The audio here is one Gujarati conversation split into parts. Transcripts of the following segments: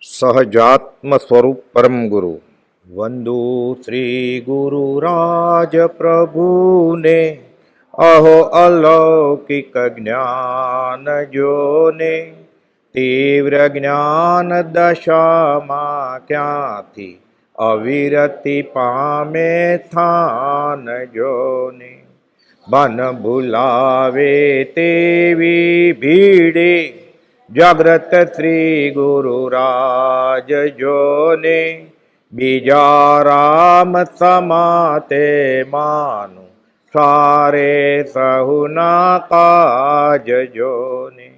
સહજાત્મ સ્વરૂપ પરમ ગુરુ વંદુ શ્રી ગુરુરાજ પ્રભુને અહો અલૌકિક જ્ઞાન જોને તીવ્ર જ્ઞાન દશામાં ક્યાંથી અવિરતિ પામે સ્થાન જોને મન ભૂલાવે તેવી ભીડે જાગ્રત શ્રી ગુરુરાજ જોને બીજા રામ સમાતે માનું સારે સહુના કાજ જોને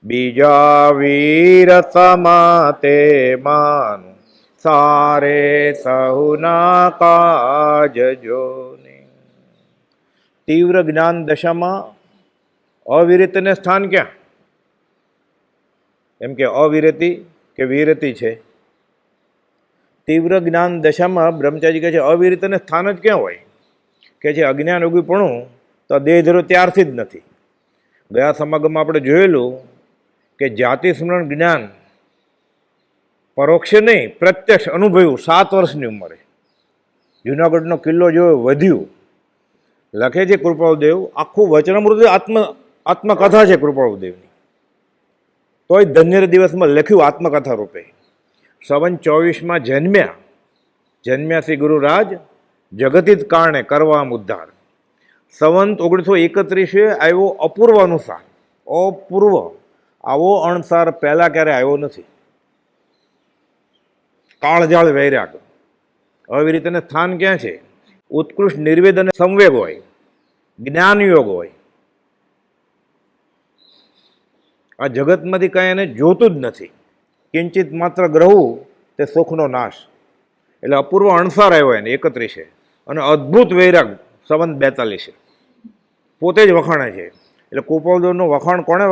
બીજા વીર સમાતે માનું સારે સહુના કાજ જોને। તીવ્ર જ્ઞાન દશામાં અવિરતને સ્થાન ક્યાં? એમ કે અવિરતિ કે વિરતિ છે? તીવ્ર જ્ઞાન દશામાં બ્રહ્મચારી કહે છે અવિરતને સ્થાન જ ક્યાં હોય? કે છે અજ્ઞાન ઉગીપણું તો દેહ ધરો ત્યારથી જ નથી। ગયા સમાગમમાં આપણે જોયેલું કે જાતિ સ્મરણ જ્ઞાન પરોક્ષ નહીં પ્રત્યક્ષ અનુભવ્યું 7 વર્ષની ઉંમરે। જુનાગઢનો કિલ્લો જોયો વધ્યું, લખે છે કૃપાળુદેવ, આખું વચનામૃત આત્મકથા છે કૃપાળુદેવની, તોય ધન્ય દિવસમાં લખ્યું આત્મકથા રૂપે। સંવત 24માં જન્મ્યા શ્રી ગુરુરાજ જગતિત કારણે કરવા ઉદ્ધાર। સંવત 1931 આવ્યો અપૂર્વ અનુસાર, અપૂર્વ આવો અણસાર પહેલા ક્યારે આવ્યો નથી। કાળજાળ વૈરાગ આવી રીતે સ્થાન ક્યાં છે? ઉત્કૃષ્ટ નિર્વેદ અને સંવેગ હોય, જ્ઞાન યોગ હોય। આ જગતમાંથી કાંઈ એને જોતું જ નથી, કિંચિત માત્ર ગ્રહવું તે સુખનો નાશ। એટલે અપૂર્વ અણસાર આવ્યો એને 31 અને અદ્ભુત વૈરાગ સંવત 42 પોતે જ વખાણે છે। એટલે કૃપાળુદેવનું વખાણ કોણે,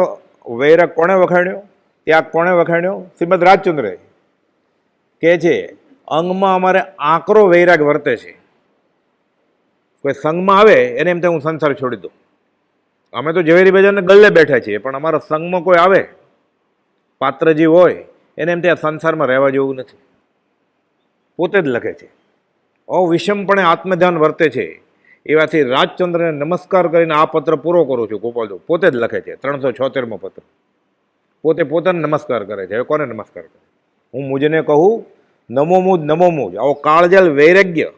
વૈરાગ કોણે વખાણ્યો, ત્યાગ કોણે વખાણ્યો? શ્રીમદ રાજચંદ્રે કહે છે અંગમાં અમારે આકરો વૈરાગ વર્તે છે। કોઈ સંઘમાં આવે એને એમ થાય હું સંસાર છોડી દઉં। અમે તો ઝવેરી બજારને ગલ્લે બેઠા છીએ, પણ અમારા સંઘમાં કોઈ આવે પાત્રજી હોય એને એમ ત્યાં સંસારમાં રહેવા જેવું નથી। પોતે જ લખે છે અવિષમપણે આત્મધ્યાન વર્તે છે। એવાથી રાજચંદ્રને નમસ્કાર કરીને આ પત્ર પૂરો કરું છું। ગોપાલદેવ પોતે જ લખે છે 376મો પત્ર, પોતે પોતાને નમસ્કાર કરે છે। હવે કોને નમસ્કાર કરે? હું મુજને કહું નમો મુજ નમો મુજ। આવો કાળજાલ વૈરાગ્ય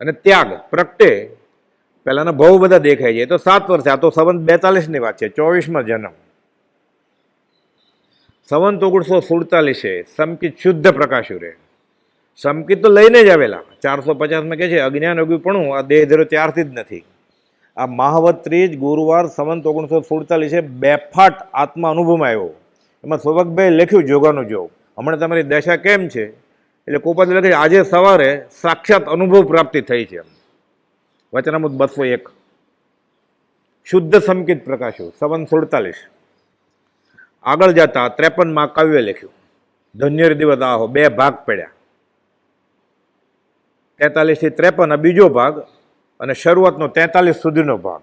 અને ત્યાગ પ્રગટે પહેલાના બહુ બધા દેખાય છે। એ તો 7 વર્ષે, આ તો સંવત 42ની વાત છે, 24માં જન્મ। સંવત 1947 સમકિત શુદ્ધ પ્રકાશ્યું રહે। સમકિત તો લઈને જ આવેલા 450માં કહે છે અજ્ઞાન ઉગીપણું આ દેહ ધરો ત્યારથી જ નથી। આ મહાવત ત્રીજ ગુરુવાર સંવત 1947 બેફાટ આત્મા અનુભવમાં આવ્યો। એમાં સૌભગભાઈ લખ્યું જોગાનું જોગ, હમણાં તમારી દશા કેમ છે? એટલે કોપાદ લખે છે આજે સવારે સાક્ષાત અનુભવ પ્રાપ્તિ થઈ છે। વચનામૃત 201 શુદ્ધ સમકિત પ્રકાશ્યું સંવત 47। આગળ જતા 53માં કાવ્ય લખ્યું ધન્ય દિવસ આહો, 2 ભાગ પડ્યા, 43 થી 53 બીજો ભાગ અને શરૂઆતનો 43 સુધીનો ભાગ।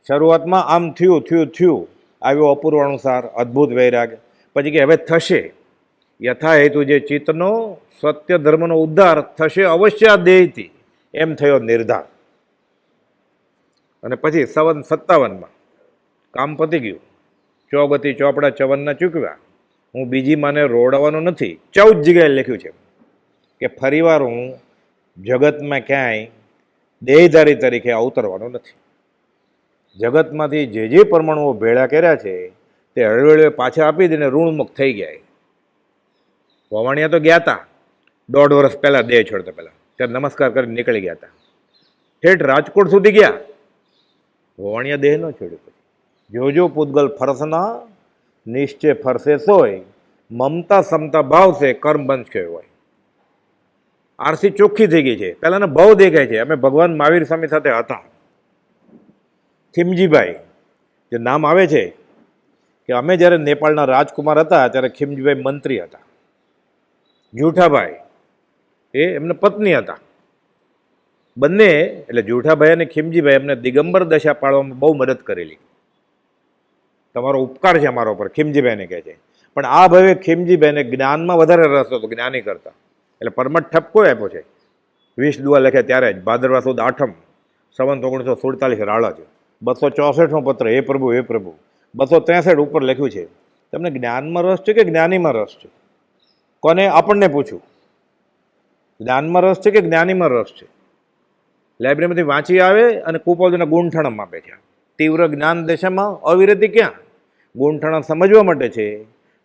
શરૂઆતમાં આમ થયું આવ્યો અપૂર્વ અનુસાર અદ્ભુત વૈરાગ, પછી કે હવે થશે યથા હેતુ જે ચિત્તનો સત્ય ધર્મનો ઉદ્ધાર થશે અવશ્ય આ દેહથી, એમ થયો નિર્ધાર। અને પછી સંવત 57માં કામ પતી ગયું, ચોગતિ ચોપડા 54ના ચૂકવ્યા, હું બીજી માને રોડાવાનો નથી। 14 જગ્યાએ લખ્યું છે કે ફરીવાર હું જગતમાં ક્યાંય દેહધારી તરીકે અવતરવાનો નથી। જગતમાંથી જે પરમાણુઓ ભેળા કર્યા છે તે હળવેળે પાછા આપી દઈને ઋણમુક્ત થઈ ગયા। વવાણિયા તો ગયા હતા 1.5 વર્ષ પહેલાં, દેહ છોડતા પહેલાં, ત્યારે નમસ્કાર કરીને નીકળી ગયા હતા, ઠેઠ રાજકોટ સુધી ગયા, વવાણિયા દેહ ન છોડ્યો। પછી જો પૂતગલ ફરસના નિશ્ચય ફરસે સોય, મમતા સમતા ભાવ છે કર્મ બંધ થયો હોય। આરસી ચોખ્ખી થઈ ગઈ છે, પહેલાના ભાવ દેખાય છે। અમે ભગવાન મહાવીર સ્વામી સાથે હતા, ખીમજીભાઈ જે નામ આવે છે કે અમે જ્યારે નેપાળના રાજકુમાર હતા ત્યારે ખીમજીભાઈ મંત્રી હતા, જૂઠાભાઈ એ એમના પત્ની હતા। બંને એટલે જૂઠાભાઈ અને ખીમજીભાઈ એમને દિગંબર દશા પાડવામાં બહુ મદદ કરેલી। તમારો ઉપકાર છે અમારા ઉપર, ખીમજીભાઈને કહે છે। પણ આ ભાવે ખીમજીભાઈને જ્ઞાનમાં વધારે રસ હતો જ્ઞાની કરતા, એટલે પરમઠ ઠપકો આપ્યો છે. 20 દુઆ લખ્યા ત્યારે જ, ભાદરવા સુદ 8મ, સંવત 1947 રાળજ, 264મો પત્ર, હે પ્રભુ હે પ્રભુ, 263 ઉપર લખ્યું છે. તમને જ્ઞાનમાં રસ છે કે જ્ઞાનીમાં રસ છે? કોને? આપણને પૂછું, જ્ઞાનમાં રસ છે કે જ્ઞાનીમાં રસ છે? લાઇબ્રેરીમાંથી વાંચી આવે અને કુપોલજીના ગુણઠણમ આપે છે. તીવ્ર જ્ઞાન દશામાં અવિરતિ ક્યાં? ગુણઠણ સમજવા માટે છે,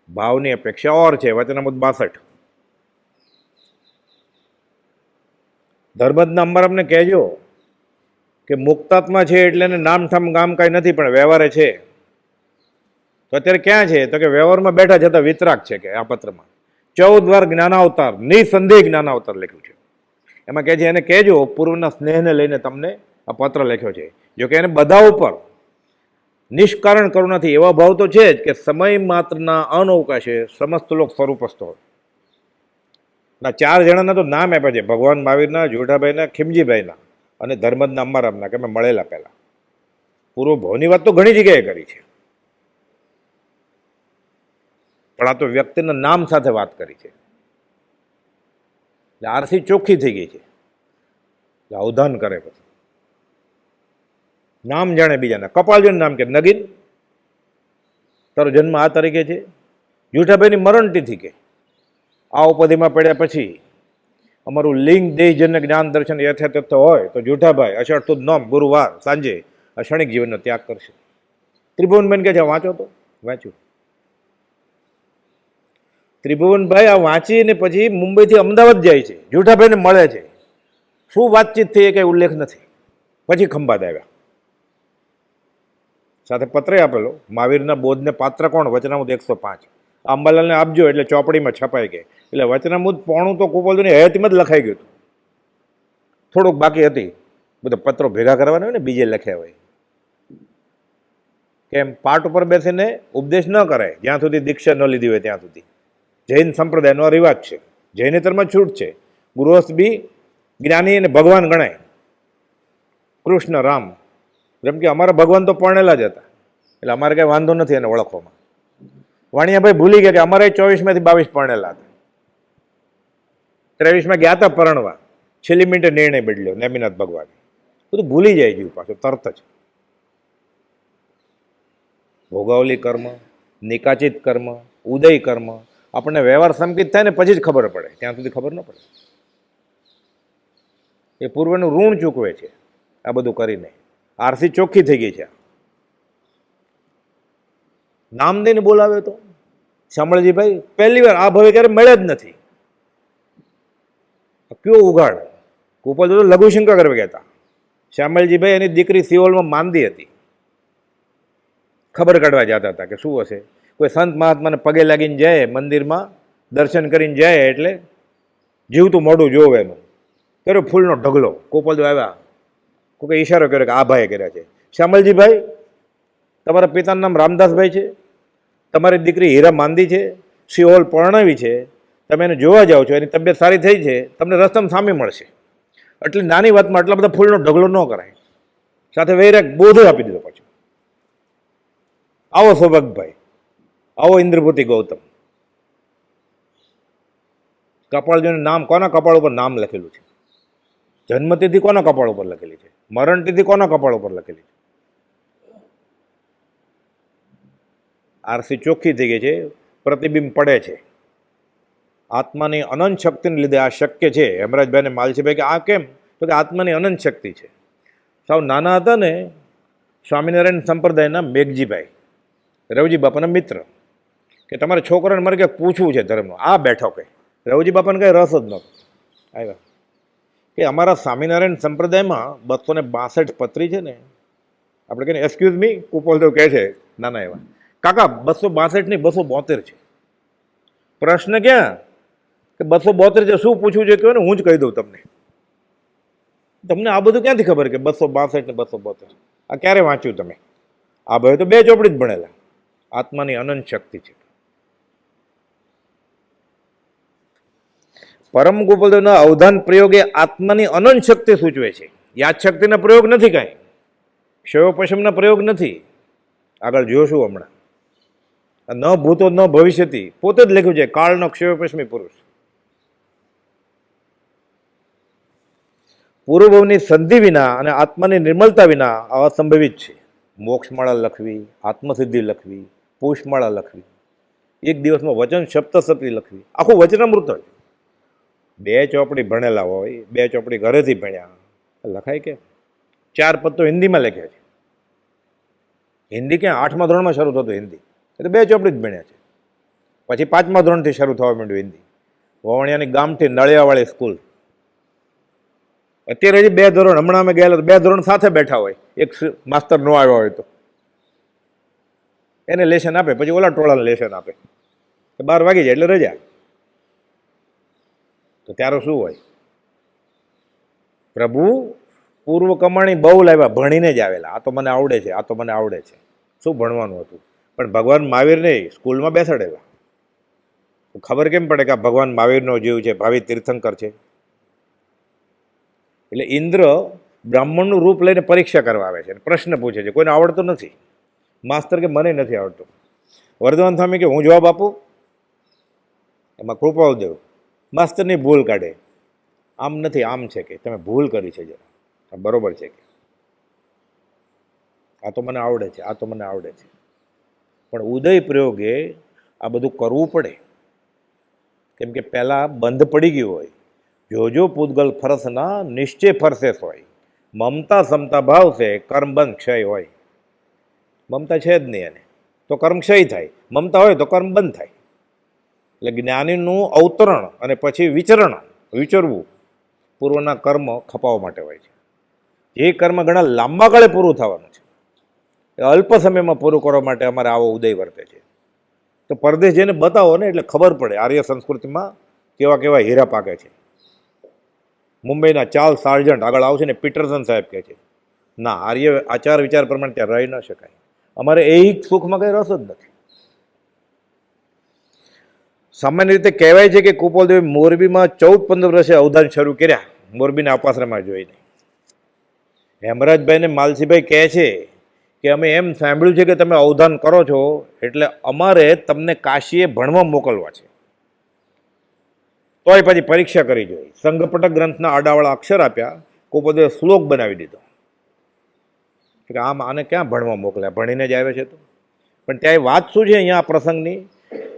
ભાવની અપેક્ષા ઓર છે. વચનામૃત 62. ધર્મજના અંબર અમને કહેજો કે મુક્તાત્મા છે એટલે એને નામઠામ ગામ કાંઈ નથી, પણ વ્યવહારે છે. તો અત્યારે ક્યાં છે? તો કે વ્યવહારમાં બેઠા જતા વિતરાગ છે. કે આ પત્રમાં 14 વાર જ્ઞાનાવતાર, નિસંદેહ જ્ઞાનાવતાર લખ્યું છે. એમાં કહે છે એને કહેજો પૂર્વના સ્નેહને લઈને તમને આ પત્ર લખ્યો છે. જો કે એને બધા ઉપર નિષ્કારણ કરવું નથી, એવા ભાવ તો છે જ કે સમય માત્રના અનવકાશે સમસ્ત લોક સ્વરૂપસ્થ હોય. 4 જણાના તો નામ આપ્યા છે, ભગવાન મહાવીરના, જોઠાભાઈના, ખીમજીભાઈના અને ધર્મજના અંબારામના, કે મેં મળેલા પહેલા. પૂર્વ ભાવની વાત તો ઘણી જગ્યાએ કરી છે, પણ આ તો વ્યક્તિના નામ સાથે વાત કરી છે. એટલે આરસી ચોખ્ખી થઈ ગઈ છે. અવધાન કરે પછી નામ જાણે બીજાના. કપાલજીનું નામ કે નગીન, તારો જન્મ આ તારીખે છે. જૂઠાભાઈની મરણતિથિ કે આ ઉપાધિમાં પડ્યા પછી અમારું લિંગ દેહજન્ય જ્ઞાન દર્શન યથાતથ હોય તો જૂઠાભાઈ અષાઢ સુદ 9 ગુરુવાર સાંજે આ ક્ષણિક જીવનનો ત્યાગ કરશે. ત્રિભુવનબેન કહે છે વાંચો તો વાંચ્યું. ત્રિભુવનભાઈ આ વાંચીને પછી મુંબઈથી અમદાવાદ જાય છે, જૂઠાભાઈને મળે છે. શું વાતચીત થઈ એ કંઈ ઉલ્લેખ નથી. પછી ખંભાત આવ્યા, સાથે પત્ર આપેલો, મહાવીરના બોધને પાત્ર કોણ? વચનામૃત 105. અંબાલાલને આપજો એટલે ચોપડીમાં છપાઈ ગઈ. એટલે વચનામૃત પોણું તો કુપોલજીની હયાતીમાં જ લખાઈ ગયું હતું. થોડુંક બાકી હતી, બધા પત્રો ભેગા કરવાના હોય ને, બીજે લખ્યા હોય. કેમ? પાઠ ઉપર બેસીને ઉપદેશ ન કરાય જ્યાં સુધી દીક્ષા ન લીધી હોય ત્યાં સુધી. જૈન સંપ્રદાયનો રિવાજ છે, જૈનેતરમાં છૂટ છે. ગૃહસ્થ બી જ્ઞાની અને ભગવાન ગણાય. કૃષ્ણ રામ, જેમ કે અમારા ભગવાન તો પરણેલા જ હતા, એટલે અમારે કંઈ વાંધો નથી એને ઓળખવામાં. વાણિયાભાઈ ભૂલી ગયા કે અમારે 24માંથી 22 પરણેલા હતા. 23માં ગયા હતા પરણવા, છેલ્લી મિનિટે નિર્ણય બદલ્યો નેમિનાથ ભગવાન. બધું ભૂલી જાય જીવ પાછું તરત જ. ભોગાવલી કર્મ, નિકાચિત કર્મ, ઉદય કર્મ, આપણને વ્યવહાર સંકિત થાય ને પછી જ ખબર પડે, ત્યાં સુધી ખબર ન પડે. એ પૂર્વનું ઋણ ચૂકવે છે આ બધું કરીને. આરસી ચોખ્ખી થઈ ગઈ છે. નામ દઈને બોલાવે તો શામળજીભાઈ પહેલી વાર આ ભવે ક્યારે મળ્યા જ નથી. કયો ઉઘાડ! કુપલ તો લઘુશંકા કરવા ગયા હતા. શ્યામલજીભાઈ એની દીકરી સિઓલમાં માંદી હતી, ખબર કાઢવા જતા હતા કે શું હશે. કોઈ સંત મહાત્માને પગે લાગીને જાય, મંદિરમાં દર્શન કરીને જાય એટલે જીવતું મોઢું જોવે એનું. કર્યો ફૂલનો ઢગલો. કોપલદેવ આવ્યા, કોઈ ઈશારો કર્યો કે આ ભાઈએ કર્યા છે. શ્યામલજીભાઈ, તમારા પિતાનું નામ રામદાસભાઈ છે, તમારી દીકરી હીરા માંદી છે, સિહોલ પરણાવી છે, તમે એને જોવા જાઓ છો, એની તબિયત સારી થઈ છે, તમને રસ્તામાં સામે મળશે. એટલે નાની વાતમાં આટલા બધા ફૂલનો ઢગલો ન કરાય. સાથે વૈરાગ બોધો આપી દીધો પાછો. આવો સૌભાગભાઈ, આવો ઇન્દ્રભૂતિ ગૌતમ. કપાળજીનું નામ કોના કપાળ ઉપર નામ લખેલું છે? જન્મતિથિ કોના કપાળ ઉપર લખેલી છે? મરણતિથિ કોના કપાળ ઉપર લખેલી છે? આરસી ચોખ્ખી થઈ ગઈ છે, પ્રતિબિંબ પડે છે. આત્માની અનંત શક્તિને લીધે આ શક્ય છે. હેમરાજભાઈને માલસીભાઈ કે આ કેમ? તો કે આત્માની અનંત શક્તિ છે. સાવ નાના હતા ને, સ્વામિનારાયણ સંપ્રદાયના મેઘજીભાઈ, રવજી બાપાના મિત્ર, કે તમારા છોકરાને મારે ક્યાંક પૂછવું છે ધર્મનું. આ બેઠો કે રવજી બાપાને કંઈ રસ જ નહોતો. આવ્યા કે અમારા સ્વામિનારાયણ સંપ્રદાયમાં 262 પત્રી છે ને, આપણે કહીને એક્સક્યુઝ મી, કુપોલદેવ કહે છે નાના એવા, કાકા 262 નહીં 272 છે. પ્રશ્ન ક્યાં? કે 272 છે, શું પૂછવું છે કહો ને, હું જ કહી દઉં તમને. તમને આ બધું ક્યાંથી ખબર કે 262 ને 272? આ ક્યારે વાંચ્યું તમે? આ ભાઈ તો 2 ચોપડી જ ભણેલા. આત્માની અનંત શક્તિ છે. પરમ ગોપાલદેવના અવધાન પ્રયોગે આત્માની અનંત શક્તિ સૂચવે છે. યાદ શક્તિના પ્રયોગ નથી કાંઈ, ક્ષયોપશમના પ્રયોગ નથી. આગળ જોશું હમણાં. ન ભૂતો ન ભવિષ્યથી પોતે જ લખ્યું છે, કાળનો ક્ષયોપશ્મી પુરુષ. પૂર્વભવની સંધિ વિના અને આત્માની નિર્મલતા વિના આ અસંભવિત છે. મોક્ષમાળા લખવી, આત્મસિદ્ધિ લખવી, પુષ્પમાળા લખવી, એક દિવસમાં વચન સપ્તસતી લખવી, આખું વચનામૃત જ. 2 ચોપડી ભણેલા હોય, 2 ચોપડી ઘરેથી ભણ્યા, લખાય કે? 4 પદ તો હિન્દીમાં લખ્યા છે. હિન્દી ક્યાં 8મા ધોરણમાં શરૂ થતું હિન્દી, એટલે 2 ચોપડી જ ભણ્યા છે. પછી 5મા ધોરણથી શરૂ થવા માંડ્યું હિન્દી. વવણિયાની ગામથી નળિયાવાળી સ્કૂલ. અત્યારે હજી 2 ધોરણ, હમણાં અમે ગયેલા તો 2 ધોરણ સાથે બેઠા હોય, એક માસ્તર ન આવ્યો હોય તો એને લેશન આપે, પછી ઓલા ટોળાને લેશન આપે, 12 વાગી જાય એટલે રજા. તો ત્યારે શું હોય? પ્રભુ પૂર્વ કમાણી બહુ લાવ્યા, ભણીને જ આવેલા. આ તો મને આવડે છે, આ તો મને આવડે છે. શું ભણવાનું હતું? પણ ભગવાન મહાવીરને સ્કૂલમાં બેસાડેલા. ખબર કેમ પડે કે આ ભગવાન મહાવીરનો જીવ છે, ભાવિ તીર્થંકર છે? એટલે ઇન્દ્ર બ્રાહ્મણનું રૂપ લઈને પરીક્ષા કરવા આવે છે, પ્રશ્ન પૂછે છે. કોઈને આવડતો નથી. માસ્તર કે મને નથી આવડતું. વર્ધમાન સ્વામી કે હું જવાબ આપું? એમાં કૃપાલદેવ માસ્તરની ભૂલ કાઢે. આમ નથી, આમ છે, કે તમે ભૂલ કરી છે જરા, બરોબર છે કે આ તો મને આવડે છે, આ તો મને આવડે છે. પણ ઉદય પ્રયોગે આ બધું કરવું પડે, કેમ કે પહેલાં બંધ પડી ગયું હોય. જોજો પૂતગલ ફરસના નિશ્ચય ફરસે હોય, મમતા સમતા ભાવ છે, કર્મબંધ ક્ષય હોય. મમતા છે જ નહીં એને, તો કર્મ ક્ષય થાય. મમતા હોય તો કર્મ બંધ થાય. એટલે જ્ઞાનીનું અવતરણ અને પછી વિચરવું પૂર્વના કર્મ ખપાવવા માટે હોય છે. જે કર્મ ઘણા લાંબા ગાળે પૂરું થવાનું છે, એ અલ્પ સમયમાં પૂરું કરવા માટે અમારે આવો ઉદય વર્તે છે. તો પરદેશ જઈને બતાવો ને, એટલે ખબર પડે આર્ય સંસ્કૃતિમાં કેવા કેવા હીરા પાકે છે. મુંબઈના ચાર્લ્સ સાર્જન્ટ આગળ આવશે ને, પીટરસન સાહેબ કહે છે, ના, આર્ય આચાર વિચાર પ્રમાણે ત્યાં રહી ન શકાય. અમારે એ સુખમાં કંઈ રસ જ નથી. સામાન્ય રીતે કહેવાય છે કે કુપોલદેવે મોરબીમાં 14-15 વર્ષે અવધાન શરૂ કર્યા, મોરબીના અપાશ્રમમાં જોઈને. હેમરાજભાઈને માલસીભાઈ કહે છે કે અમે એમ સાંભળ્યું છે કે તમે અવધાન કરો છો, એટલે અમારે તમને કાશીએ ભણવા મોકલવા છે. તોય પછી પરીક્ષા કરી જોઈ. સંઘપટક ગ્રંથના આડાવાળા અક્ષર આપ્યા, કુપોલદેવે શ્લોક બનાવી દીધો કે આને ક્યાં ભણવા મોકલ્યા, ભણીને જ આવે છે. તો પણ ત્યાં વાત શું છે અહીંયા આ પ્રસંગની,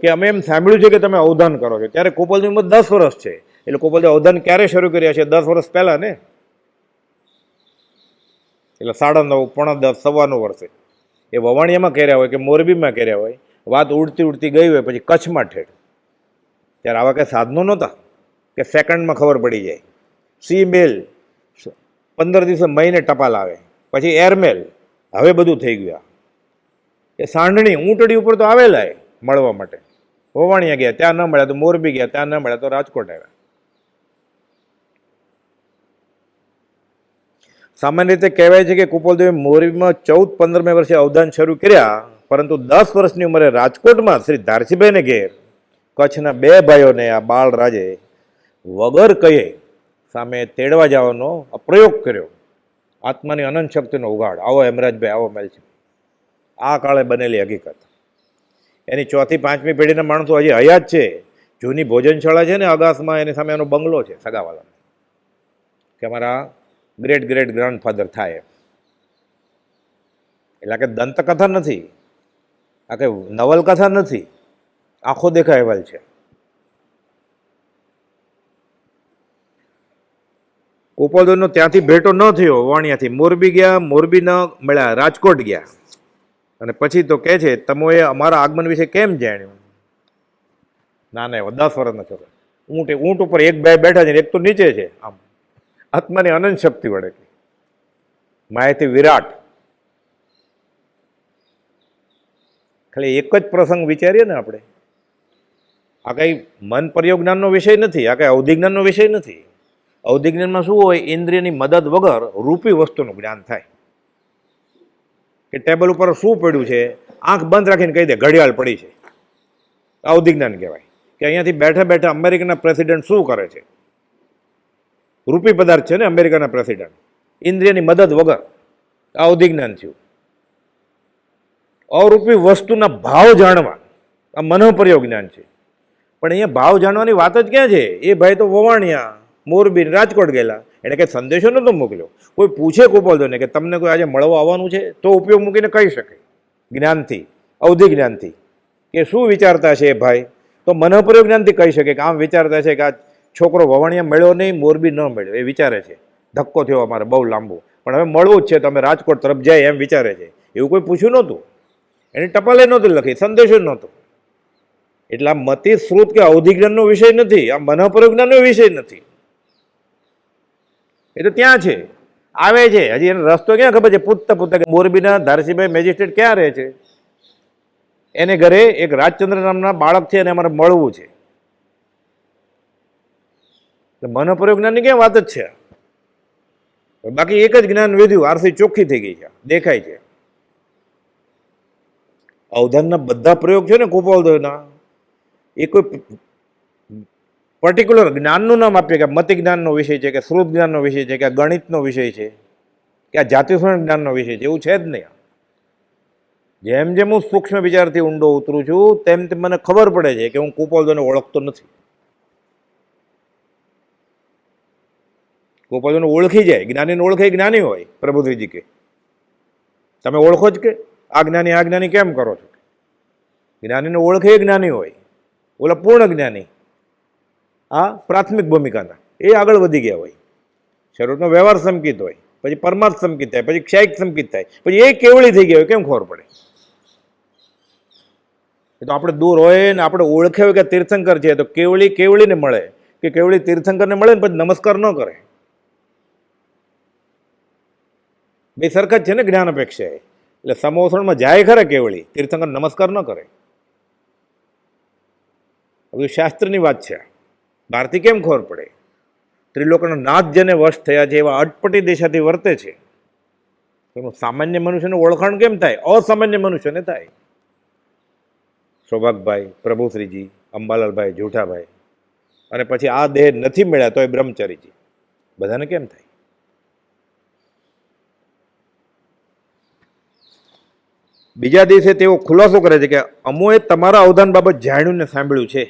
કે અમે એમ સાંભળ્યું છે કે તમે અવધાન કરો છો. ત્યારે કુપોલદેવની ઉંમર 10 વર્ષ છે. એટલે કુપોલદેવ અવધાન ક્યારે શરૂ કર્યા છે? 10 વર્ષ પહેલા ને. એટલે 9.5, 10, 9.25 વર્ષે એ વવાણિયામાં કર્યા હોય કે મોરબીમાં કર્યા હોય, વાત ઉડતી ઉડતી ગઈ હોય પછી કચ્છમાં ઠેઠ. ત્યારે આવા કંઈ સાધનો નહોતા કે સેકન્ડમાં ખબર પડી જાય. સી મેલ 15 દિવસે મહિને ટપાલ આવે, પછી એરમેલ, હવે બધું થઈ ગયું. એ સાંઢણી ઊંટડી ઉપર તો આવેલા મળવા માટે. વવાણિયા ગયા, ત્યાં ન મળ્યા તો મોરબી ગયા, ત્યાં ન મળ્યા તો રાજકોટ આવ્યા. સામાન્ય રીતે કહેવાય છે કે કુપોલદેવે મોરબીમાં 14-15 વર્ષે અવધાન શરૂ કર્યા, પરંતુ 10 વર્ષની ઉંમરે રાજકોટમાં શ્રી ધારસીભાઈને ઘેર કચ્છના 2 ભાઈઓને આ બાળ રાજે વગર કહે સામે તેડવા જવાનો પ્રયોગ કર્યો. આત્માની અનંત શક્તિનો ઉગાડ. આવો હેમરાજભાઈ, આવો મેલજી. આ કાળે બનેલી હકીકત. એની 4થી 5મી પેઢીના માણસો હજી હયાત છે. જૂની ભોજનશાળા છે ને અગાસમાં, એની સામે એનો બંગલો છે સગાવાલા, કે અમારા ગ્રેટ ગ્રાન્ડફાધર થાય. એટલે આ કે દંતકથા નથી, આ કે નવલકથા નથી, આંખો દેખાય અહેવાલ છે. કુપોલદેવનો ત્યાંથી ભેટો ન થયો, વાણિયાથી મોરબી ગયા, મોરબી ન મળ્યા, રાજકોટ ગયા. અને પછી તો કહે છે, તમોએ અમારા આગમન વિશે કેમ જાણ્યું? ના, 10 વર્ષનો છોકરો. ઊંટ ઉપર એક ભાઈ બેઠા છે ને એક તો નીચે છે. આમ આત્માની અનંત શક્તિ વડે માયાથી વિરાટ. ખાલી એક જ પ્રસંગ વિચારીએ ને આપણે, આ કઈ મન પ્રયોગજ્ઞાનનો વિષય નથી, આ કઈ અવધિજ્ઞાનનો વિષય નથી. અવધિજ્ઞાનમાં શું હોય? ઇન્દ્રિયની મદદ વગર રૂપી વસ્તુનું જ્ઞાન થાય. કે ટેબલ ઉપર શું પડ્યું છે, આંખ બંધ રાખીને કહી દે ઘડિયાળ પડી છે. અવધિજ્ઞાન કહેવાય. કે અહીંયાથી બેઠા બેઠા અમેરિકાના પ્રેસિડેન્ટ શું કરે છે, રૂપી પદાર્થ છે ને અમેરિકાના પ્રેસિડેન્ટ, ઇન્દ્રિયની મદદ વગર. અવધિજ્ઞાન થયું. અરૂપી વસ્તુના ભાવ જાણવા, આ મનોપર્યો જ્ઞાન છે. પણ અહીંયા ભાવ જાણવાની વાત જ ક્યાં છે? એ ભાઈ તો વવાણિયા, મોરબી, રાજકોટ ગયેલા, એને કંઈ સંદેશો નહોતો મોકલ્યો. કોઈ પૂછે ગોપાલદાસને કે તમને કોઈ આજે મળવા આવવાનું છે, તો ઉપયોગ મૂકીને કહી શકે જ્ઞાનથી, અવધિ જ્ઞાનથી, કે શું વિચારતા છે એ ભાઈ. તો મનોપર્યો જ્ઞાનથી કહી શકે કે આમ વિચારતા છે કે આ છોકરો વવાણિયા મળ્યો નહીં, મોરબી ન મળ્યો, એ વિચારે છે ધક્કો થયો અમારે બહુ લાંબુ, પણ હવે મળવું જ છે તો અમે રાજકોટ તરફ જાય એમ વિચારે છે. એવું કોઈ પૂછ્યું નહોતું, એની ટપાલે નહોતી લખી, સંદેશો નહોતો. એટલે આ મતિ શ્રુત કે અવધિ જ્ઞાનનો વિષય નથી, આ મનોપર્યો જ્ઞાનનો વિષય નથી. એ તો ત્યાં છે, આવે છે. હજી એનો રસ્તો ક્યાં ખબર છે? પૂછતા પૂછતા કે મોરબીના ધારસીભાઈ મેજિસ્ટ્રેટ ક્યાં રહે છે? એને ઘરે એક રાજચંદ્ર નામના બાળક છે અને અમારે મળવું છે. મનોપર્યો જ્ઞાનની ક્યાં વાત જ છે? બાકી એક જ જ્ઞાન વેધ્યું, આરસી ચોખ્ખી થઈ ગઈ છે, દેખાય છે. અવધાનના બધા પ્રયોગ છે ને ગોપાલદાસના, એ કોઈ પર્ટિક્યુલર જ્ઞાનનું નામ આપીએ કે મતિ જ્ઞાનનો વિષય છે, કે શ્રુત જ્ઞાનનો વિષય છે, કે ગણિતનો વિષય છે, કે આ જાતિસ્વરણ જ્ઞાનનો વિષય છે, એવું છે જ નહીં. જેમ જેમ હું સૂક્ષ્મ વિચારથી ઊંડો ઉતરું છું તેમ તેમ મને ખબર પડે છે કે હું ગોપાલદાસને ઓળખતો નથી. ગોપાલદાસને ઓળખી જાય, જ્ઞાનીને ઓળખે જ્ઞાની હોય. પ્રબુદ્ધજી કે તમે ઓળખો જ કે આ જ્ઞાની કેમ કરો છો? જ્ઞાનીને ઓળખે જ્ઞાની હોય. ઓલા પૂર્ણ જ્ઞાની આ પ્રાથમિક ભૂમિકાના, એ આગળ વધી ગયા હોય. શરૂઆતનો વ્યવહાર સંકિત હોય, પછી પરમાર્થ સંકિત થાય, પછી ક્ષાયિક સંકિત થાય, પછી એ કેવળી થઈ ગયા હોય. કેમ ખબર પડે? એ તો આપણે દૂર હોય ને આપણે ઓળખે હોય કે તીર્થંકર છે, તો કેવળીને મળે કે કેવળી તીર્થંકરને મળે ને પછી નમસ્કાર ન કરે. બે સરખા જ છે ને જ્ઞાન અપેક્ષા. એટલે સમોસણમાં જાય ખરા કેવળી, તીર્થંકર નમસ્કાર ન કરે. હવે શાસ્ત્રની વાત છે, બહારથી કેમ ખબર પડે? ત્રિલોકના નાથ જેને વશ થયા છે એવા અટપટી દેશાથી વર્તે છે. એનું સામાન્ય મનુષ્યનું ઓળખાણ કેમ થાય? અસામાન્ય મનુષ્યને થાય. સૌભાગભાઈ, પ્રભુશ્રીજી, અંબાલાલભાઈ, જૂઠાભાઈ, અને પછી આ દેહ નથી મળ્યા તો એ બ્રહ્મચારીજી, બધાને કેમ થાય? બીજા દિવસે તેઓ ખુલાસો કરે છે કે અમોએ તમારા અવધાન બાબત જાણ્યું ને સાંભળ્યું છે.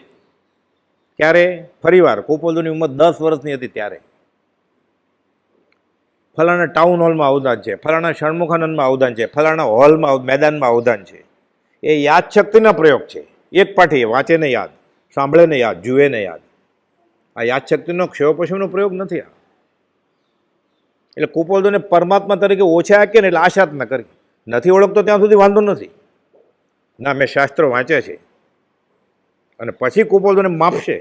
ક્યારે? ફરીવાર ગોપાલદાસની ઉંમર 10 વર્ષની હતી ત્યારે. ફલાણા ટાઉન હોલમાં અવધાન છે, ફલાણા ષણમુખાનંદમાં અવધાન છે, ફલાણા હોલમાં મેદાનમાં અવધાન છે. એ યાદશક્તિના પ્રયોગ છે. એક પાઠી વાંચે ને યાદ, સાંભળે ને યાદ, જુએ ને યાદ. આ યાદશક્તિનો ક્ષયોપશુનો પ્રયોગ નથી આ. એટલે ગોપાલદાસને પરમાત્મા તરીકે ઓછા આંકે ને એટલે આશા જ ન કરી. નથી ઓળખતો ત્યાં સુધી વાંધો નથી. ના, મેં શાસ્ત્રો વાંચ્યા છે. અને પછી ગોપાલદાસને માપશે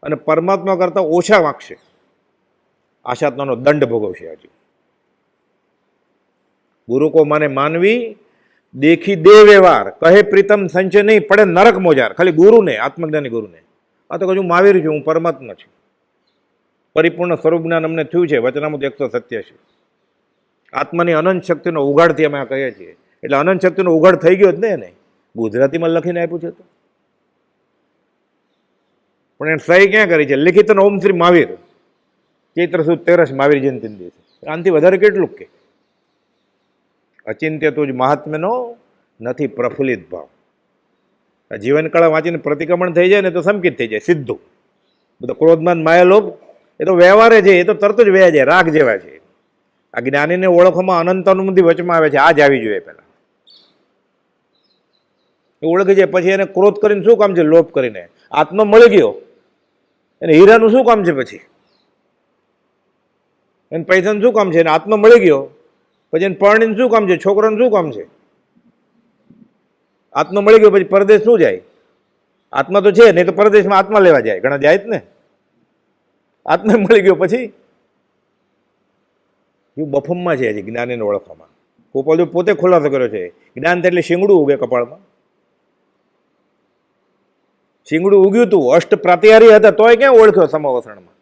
અને પરમાત્મા કરતાં ઓછા વાંકશે, આશાત્માનો દંડ ભોગવશે. હજી ગુરુ કો માને માનવી દેખી દે વ્યવહાર, કહે પ્રીતમ સંચય નહીં પડે નરક મોજાર. ખાલી ગુરુને, આત્મજ્ઞાની ગુરુને. આ તો કહું મહાવીર છું, હું પરમાત્મા છું. પરિપૂર્ણ સ્વરૂપ જ્ઞાન અમને થયું છે. વચનામૃત 187. આત્માની અનંત શક્તિનો ઉઘાડથી અમે આ કહીએ છીએ. એટલે અનંત શક્તિનો ઉઘાડ થઈ ગયો જ ને એને. ગુજરાતીમાં લખીને આપ્યું છે તો. પણ એને સહી ક્યાં કરી છે? લિખિત ઓમ શ્રી મહાવીર, ચૈત્ર સુદ 13 મહાવીર જયંતિ દિવસે. આનાથી વધારે કેટલું કે? અચિંત્ય તુજ મહાત્મ્યનો નથી પ્રફુલ્લિત ભાવ. આ જીવનકળા વાંચીને પ્રતિક્રમણ થઈ જાય ને તો સંકિત થઈ જાય સીધું. બધો ક્રોધમાન માયાલોભ એ તો વ્યવહારે છે, એ તો તરત જ વયા જાય, રાગ જેવા છે. આ જ્ઞાનીને ઓળખવામાં અનંત અનુમતિ વચમાં આવે છે. આ જ આવી જોઈએ પહેલા. એ ઓળખી જાય પછી એને ક્રોધ કરીને શું કામ છે? લોભ કરીને. આત્મા મળી ગયો એને હીરાનું શું કામ છે? પછી એને પૈસાનું શું કામ છે? એને આત્મા મળી ગયો પછી એને પરણીને શું કામ છે? છોકરાનું શું કામ છે? આત્મા મળી ગયો પછી પરદેશ શું જાય? આત્મા તો છે નહીં તો પરદેશમાં આત્મા લેવા જાય, ઘણા જાય જ ને. આત્મા મળી ગયો પછી એવું બફમમાં છે હજી જ્ઞાનીને ઓળખવામાં. ગોપાલજી પોતે ખુલાસો કર્યો છે. જ્ઞાન થાય એટલે શિંગડું ઉગે કપાળમાં. શિંગડું ઉગ્યું હતું, અષ્ટ પ્રાતિહારી હતા તોય ક્યાં ઓળખ્યો? સમવસણમાં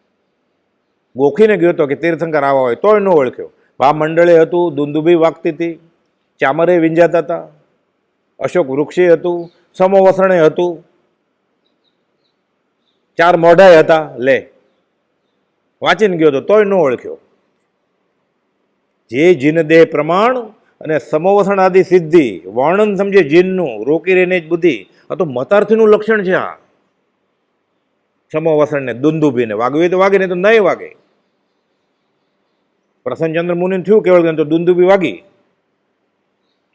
ગોખીને ગયો હતો કે તીર્થંકર આવા હોય તોય ન ઓળખ્યો. ભા મંડળે હતું, દુંદુભી વાગતી હતી, ચામરે વિંજાતા હતા, અશોક વૃક્ષે હતું, સમવસણે હતું, 4 મોઢાએ હતા. લે, વાંચીને ગયો હતો તોય ન ઓળખ્યો. જે જીન દેહ પ્રમાણ અને સમોવસણ આદિ સિદ્ધિ, વર્ણન સમજે જીનનું, રોકી રહીને જ બુદ્ધિ. આ તો મતાર્થીનું લક્ષણ છે. આ સમોવસણને દુંદુભીને વાગવી તો વાગે, નહીં તો નહીં વાગે. પ્રસન્નચંદ્ર મુનિ થયું કેવળ તો દુંદુભી વાગી.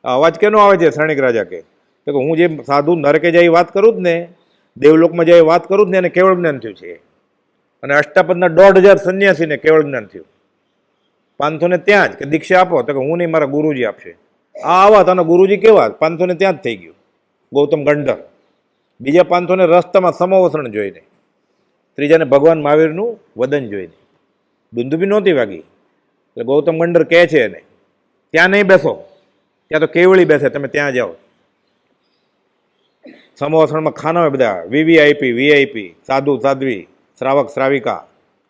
આ અવાજ કેનો આવે છે? શ્રેણિક રાજા કે હું જે સાધુ નરકે જઈ વાત કરું જ ને, દેવલોકમાં જઈ વાત કરું જ ને, એને કેવળ જ્ઞાન થયું છે. અને અષ્ટાપદના 1,500 સંન્યાસીને કેવળ જ્ઞાન થયું. 500 ને ત્યાં જ કે દીક્ષા આપો, તો કે હું નહીં, મારા ગુરુજી આપશે. આ આવા તને ગુરુજી કેવા? 500 ને ત્યાં જ થઈ ગયું ગૌતમ ગંડર. બીજા 500 ને રસ્તામાં સમોવસણ જોઈને, ત્રીજાને ભગવાન મહાવીરનું વદન જોઈને. દુંદુભી નહોતી વાગી. એટલે ગૌતમ ગંડર કહે છે એને, ત્યાં નહીં બેસો, ત્યાં તો કેવળી બેસે, તમે ત્યાં જાઓ. સમોવસણમાં ખાના હોય બધા, વીવીઆઈપી, વીઆઈપી, સાધુ સાધ્વી, શ્રાવક શ્રાવિકા,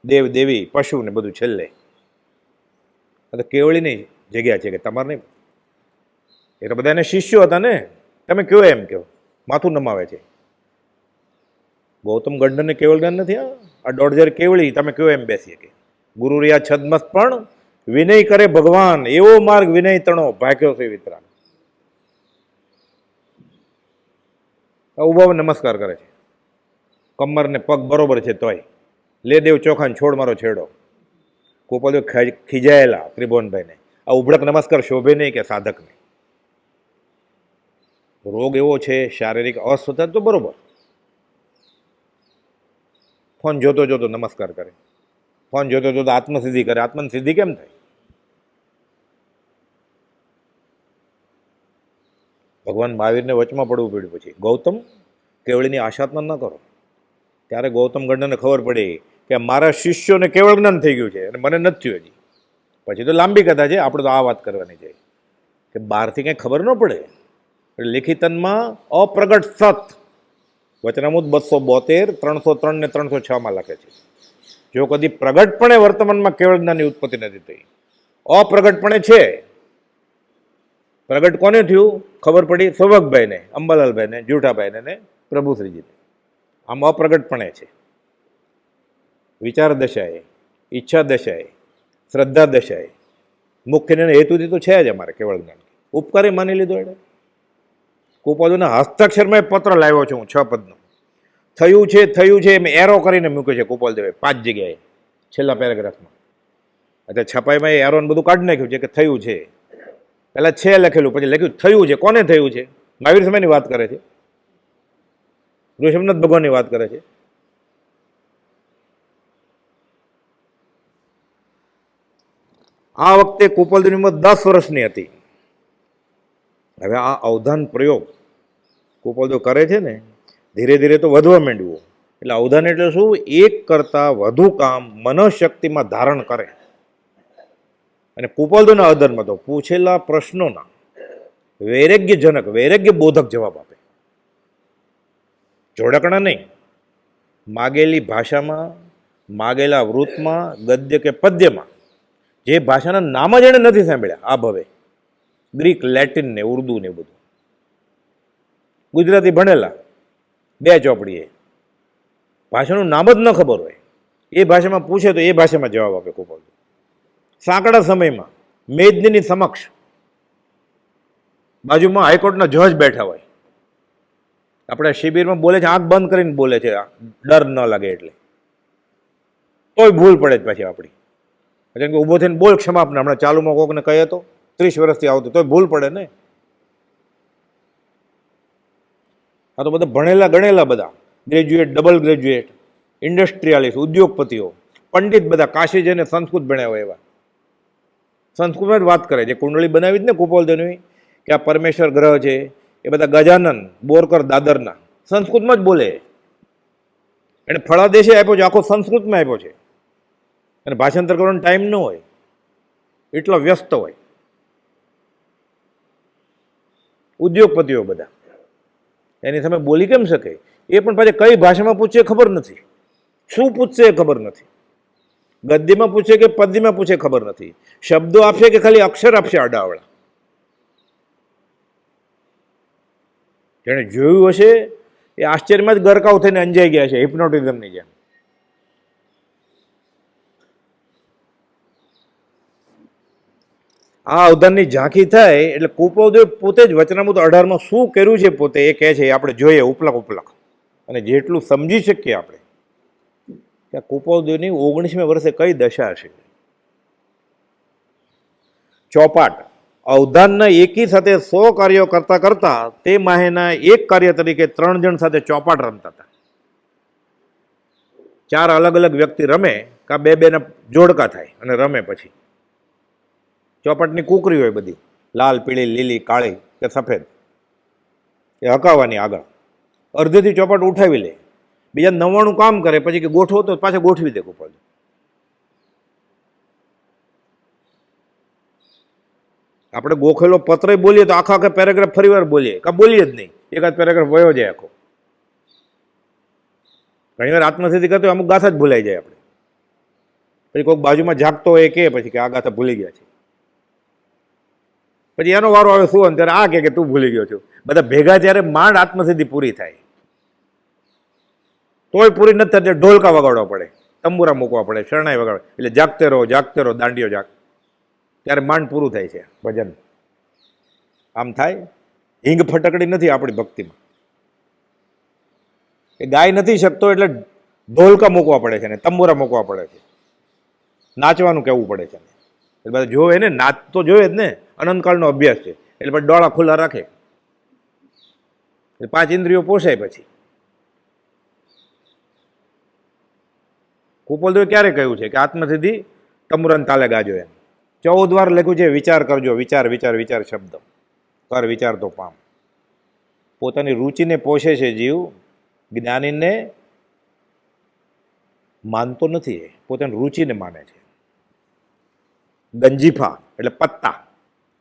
દેવ દેવી, પશુ ને બધું છેલ્લે. આ તો કેવળીની જગ્યા છે કે તમારે નહીં. એ તો બધા એને શિષ્યો હતા ને. તમે કયો એમ કહો, માથું નમાવે છે. ગૌતમ ગંડરને કેવળ જ્ઞાન નથી. આ 1,500 કેવળી તમે કયો એમ બેસીએ કે ગુરુ રિયા છદમસ્ત પણ વિનય કરે ભગવાન, એવો માર્ગ વિનય તણો ભાગ્યો છે વિતરાગ. ઉભા નમસ્કાર કરે છે, કમર ને પગ બરોબર છે તોય. લે દેવ ચોખાને છોડ મારો છેડો. ગોપાલદેવ ખીજાયેલા ત્રિભુવનભાઈને. આ ઉભડક નમસ્કાર શોભે નહીં કે સાધકને. રોગ એવો છે શારીરિક અસ્વસ્થતા તો બરોબર. ફોન જોતો જોતો નમસ્કાર કરે, ફોન જોતો જોતો આત્મસિદ્ધિ કરે. આત્મસિદ્ધિ કેમ થાય? ભગવાન મહાવીરને વચમાં પડવું પડ્યું. પછી ગૌતમ કેવળીની આશાત્મા ન કરો. ત્યારે ગૌતમ ગંડરને ખબર પડી કે મારા શિષ્યોને કેવળ જ્ઞાન થઈ ગયું છે અને મને નથી થયું હજી. પછી તો લાંબી કથા છે, આપણે તો આ વાત કરવાની છે કે બહારથી કંઈ ખબર ન પડે. એટલે લેખિતનમાં અપ્રગટ સત વચનામૃત 272, 303 ને 306 લખે છે. જો કદી પ્રગટપણે વર્તમાનમાં કેવળ જ્ઞાનની ઉત્પત્તિ નથી થઈ, અપ્રગટપણે છે. પ્રગટ કોને થયું? ખબર પડી સૌભગભાઈને, અંબાલાલભાઈને, જુઠાભાઈને ને પ્રભુશ્રીજીને. આમ અપ્રગટપણે છે. વિચાર દશાએ, ઈચ્છા દશાએ, શ્રદ્ધા દશાએ, મુખ્ય હેતુથી તો છે જ અમારે કેવળ જ્ઞાન. ઉપકારી માની લીધો. એટલે ગોપાલજીના હસ્તાક્ષરમાં પત્ર લાવ્યો છું હું 6 પદનો. થયું છે એમ એરો કરીને મૂક્યો છે ગોપાલદેવે 5 જગ્યાએ છેલ્લા પેરેગ્રાફમાં. અત્યારે છપાઈમાં એ એરોને બધું કાઢી નાખ્યું છે કે થયું છે. પહેલાં છે લખેલું, પછી લખ્યું થયું છે. કોને થયું છે? મહાવીર સમયની વાત કરે છે, ઋષભનાથ ભગવાનની વાત કરે છે. આ વખતે ગોપાલદેવની ઉંમર 10 વર્ષની હતી. હવે આ અવધાન પ્રયોગ ગોપાલદેવ કરે છે ને, ધીરે ધીરે તો વધવા માંડ્યું. એટલે અવધાન એટલે શું? એક કરતાં વધુ કામ મનઃશક્તિમાં ધારણ કરે. અને ગોપાલદેવના અધર્મ તો પૂછેલા પ્રશ્નોના વૈરાગ્યજનક, વૈરાગ્ય બોધક જવાબ આપે. જોડકણા નહીં. માગેલી ભાષામાં, માગેલા વૃત્તમાં, ગદ્ય કે પદ્યમાં, જે ભાષાના નામ જ એણે નથી સાંભળ્યા આ ભવે, ગ્રીક, લેટિન ને ઉર્દુ ને બધું. ગુજરાતી ભણેલા 2 ચોપડીએ, ભાષાનું નામ જ ન ખબર હોય, એ ભાષામાં પૂછે તો એ ભાષામાં જવાબ આપે ગોપાલ. સાંકડા સમયમાં મેદનીની સમક્ષ બાજુમાં હાઈકોર્ટના જજ બેઠા હોય. આપણે શિબિરમાં બોલે છે, આંખ બંધ કરીને બોલે છે, ડર ન લાગે એટલે. તોય ભૂલ પડે જ પાછી આપણી. જેમ કે ઊભો થઈને બોલ ક્ષમાપને. હમણાં ચાલુમાં કોકને કહે તો 30 વર્ષથી આવતું, તોય ભૂલ પડે ને. આ તો બધા ભણેલા ગણેલા, બધા ગ્રેજ્યુએટ, ડબલ ગ્રેજ્યુએટ, ઇન્ડસ્ટ્રીયાલિસ્ટ, ઉદ્યોગપતિઓ, પંડિત, બધા કાશી જઈને સંસ્કૃત ભણ્યા હોય એવા. સંસ્કૃતમાં જ વાત કરે છે. કુંડળી બનાવી જ ને ગોપાલદેવની કે આ પરમેશ્વર ગ્રહ છે. એ બધા ગજાનન, બોરકર, દાદરના સંસ્કૃતમાં જ બોલે. એને ફળાદેશે આપ્યો છે, આખો સંસ્કૃતમાં આપ્યો છે. અને ભાષાંતર કરવાનો ટાઈમ ન હોય, એટલો વ્યસ્ત હોય. ઉદ્યોગપતિઓ બધા એની સામે બોલી કેમ શકે? એ પણ પાછી કઈ ભાષામાં પૂછે ખબર નથી, શું પૂછશે એ ખબર નથી, ગદ્યમાં પૂછે કે પદ્યમાં પૂછે ખબર નથી, શબ્દો આપશે કે ખાલી અક્ષર આપશે આડાવડા. જેણે જોયું હશે એ આશ્ચર્યમાં જ ગરકાવ થઈને અંજાઈ ગયા છે, હિપ્નોટિઝમની જેમ. આ અવધાનની ઝાંખી થાય એટલે કુપોદેવ પોતે જ વચનામૃત 18માં શું કર્યું છે પોતે એ કહે છે, એ આપણે જોઈએ ઉપલક ઉપલક, અને જેટલું સમજી શકીએ આપણે કે આ કુપોદેવની 19મે વર્ષે કઈ દશા છે. ચોપાટ અવધાનના એકી સાથે 100 કાર્યો કરતા કરતા તે માહેના એક કાર્ય તરીકે 3 જણ સાથે ચોપાટ રમતા હતા. 4 અલગ અલગ વ્યક્તિ રમે કા બે બેના જોડકા થાય અને રમે. પછી ચોપાટની કુકરી હોય બધી, લાલ, પીળી, લીલી, કાળી કે સફેદ, એ હકાવવાની આગળ. અડધેથી ચોપાટ ઉઠાવી લે, બીજા 99 કામ કરે, પછી કે ગોઠવો તો પાછા ગોઠવી દે કુપોલ. આપણે ગોખેલો પત્ર બોલીએ તો આખા આખા પેરેગ્રાફ ફરી વાર બોલીએ, કા બોલીએ જ નહીં, એકાદ પેરેગ્રાફ વયો જાય આખો. ઘણી વાર આત્મસિદ્ધિ કરતો અમુક ગાથા જ ભૂલાઈ જાય આપણે. પછી કોઈક બાજુમાં જાગતો હોય કે પછી કે આ ગાથા ભૂલી ગયા છે, પછી એનો વારો આવે શું, ત્યારે આ કે તું ભૂલી ગયો છો. બધા ભેગા ત્યારે માંડ આત્મસિદ્ધિ પૂરી થાય, તોય પૂરી નથી થતી, ઢોલકા વગાડવા પડે, તંબુરા મૂકવા પડે, શરણાઈ વગાડવા, એટલે જાગતે રહો દાંડીઓ જાગ, ત્યારે માંડ પૂરું થાય છે ભજન. આમ થાય. હિંગ ફટકડી નથી આપણી ભક્તિમાં, એ ગાય નથી શકતો એટલે ઢોલકા મૂકવા પડે છે ને તંબુરા મૂકવા પડે છે, નાચવાનું કહેવું પડે છે. એટલે બધા જોવે ને, નાચ તો જોવે જ ને, અનંતકાળનો અભ્યાસ છે. એટલે પછી ડોળા ખુલ્લા રાખે, એટલે 5 ઇન્દ્રિયો પોસાય. પછી કુપોલદેવે ક્યારે કહ્યું છે કે આત્મસિદ્ધિ તંબુરાન તાલે ગાજો એમ. 14 વાર લખ્યું છે વિચાર કરજો, વિચાર વિચાર વિચાર શબ્દ કર, વિચાર તો પામ. પોતાની રુચિને પોષે છે જીવ, જ્ઞાનીને માનતો નથી, પોતાની રુચિને માને છે. ગંજીફા એટલે પત્તા,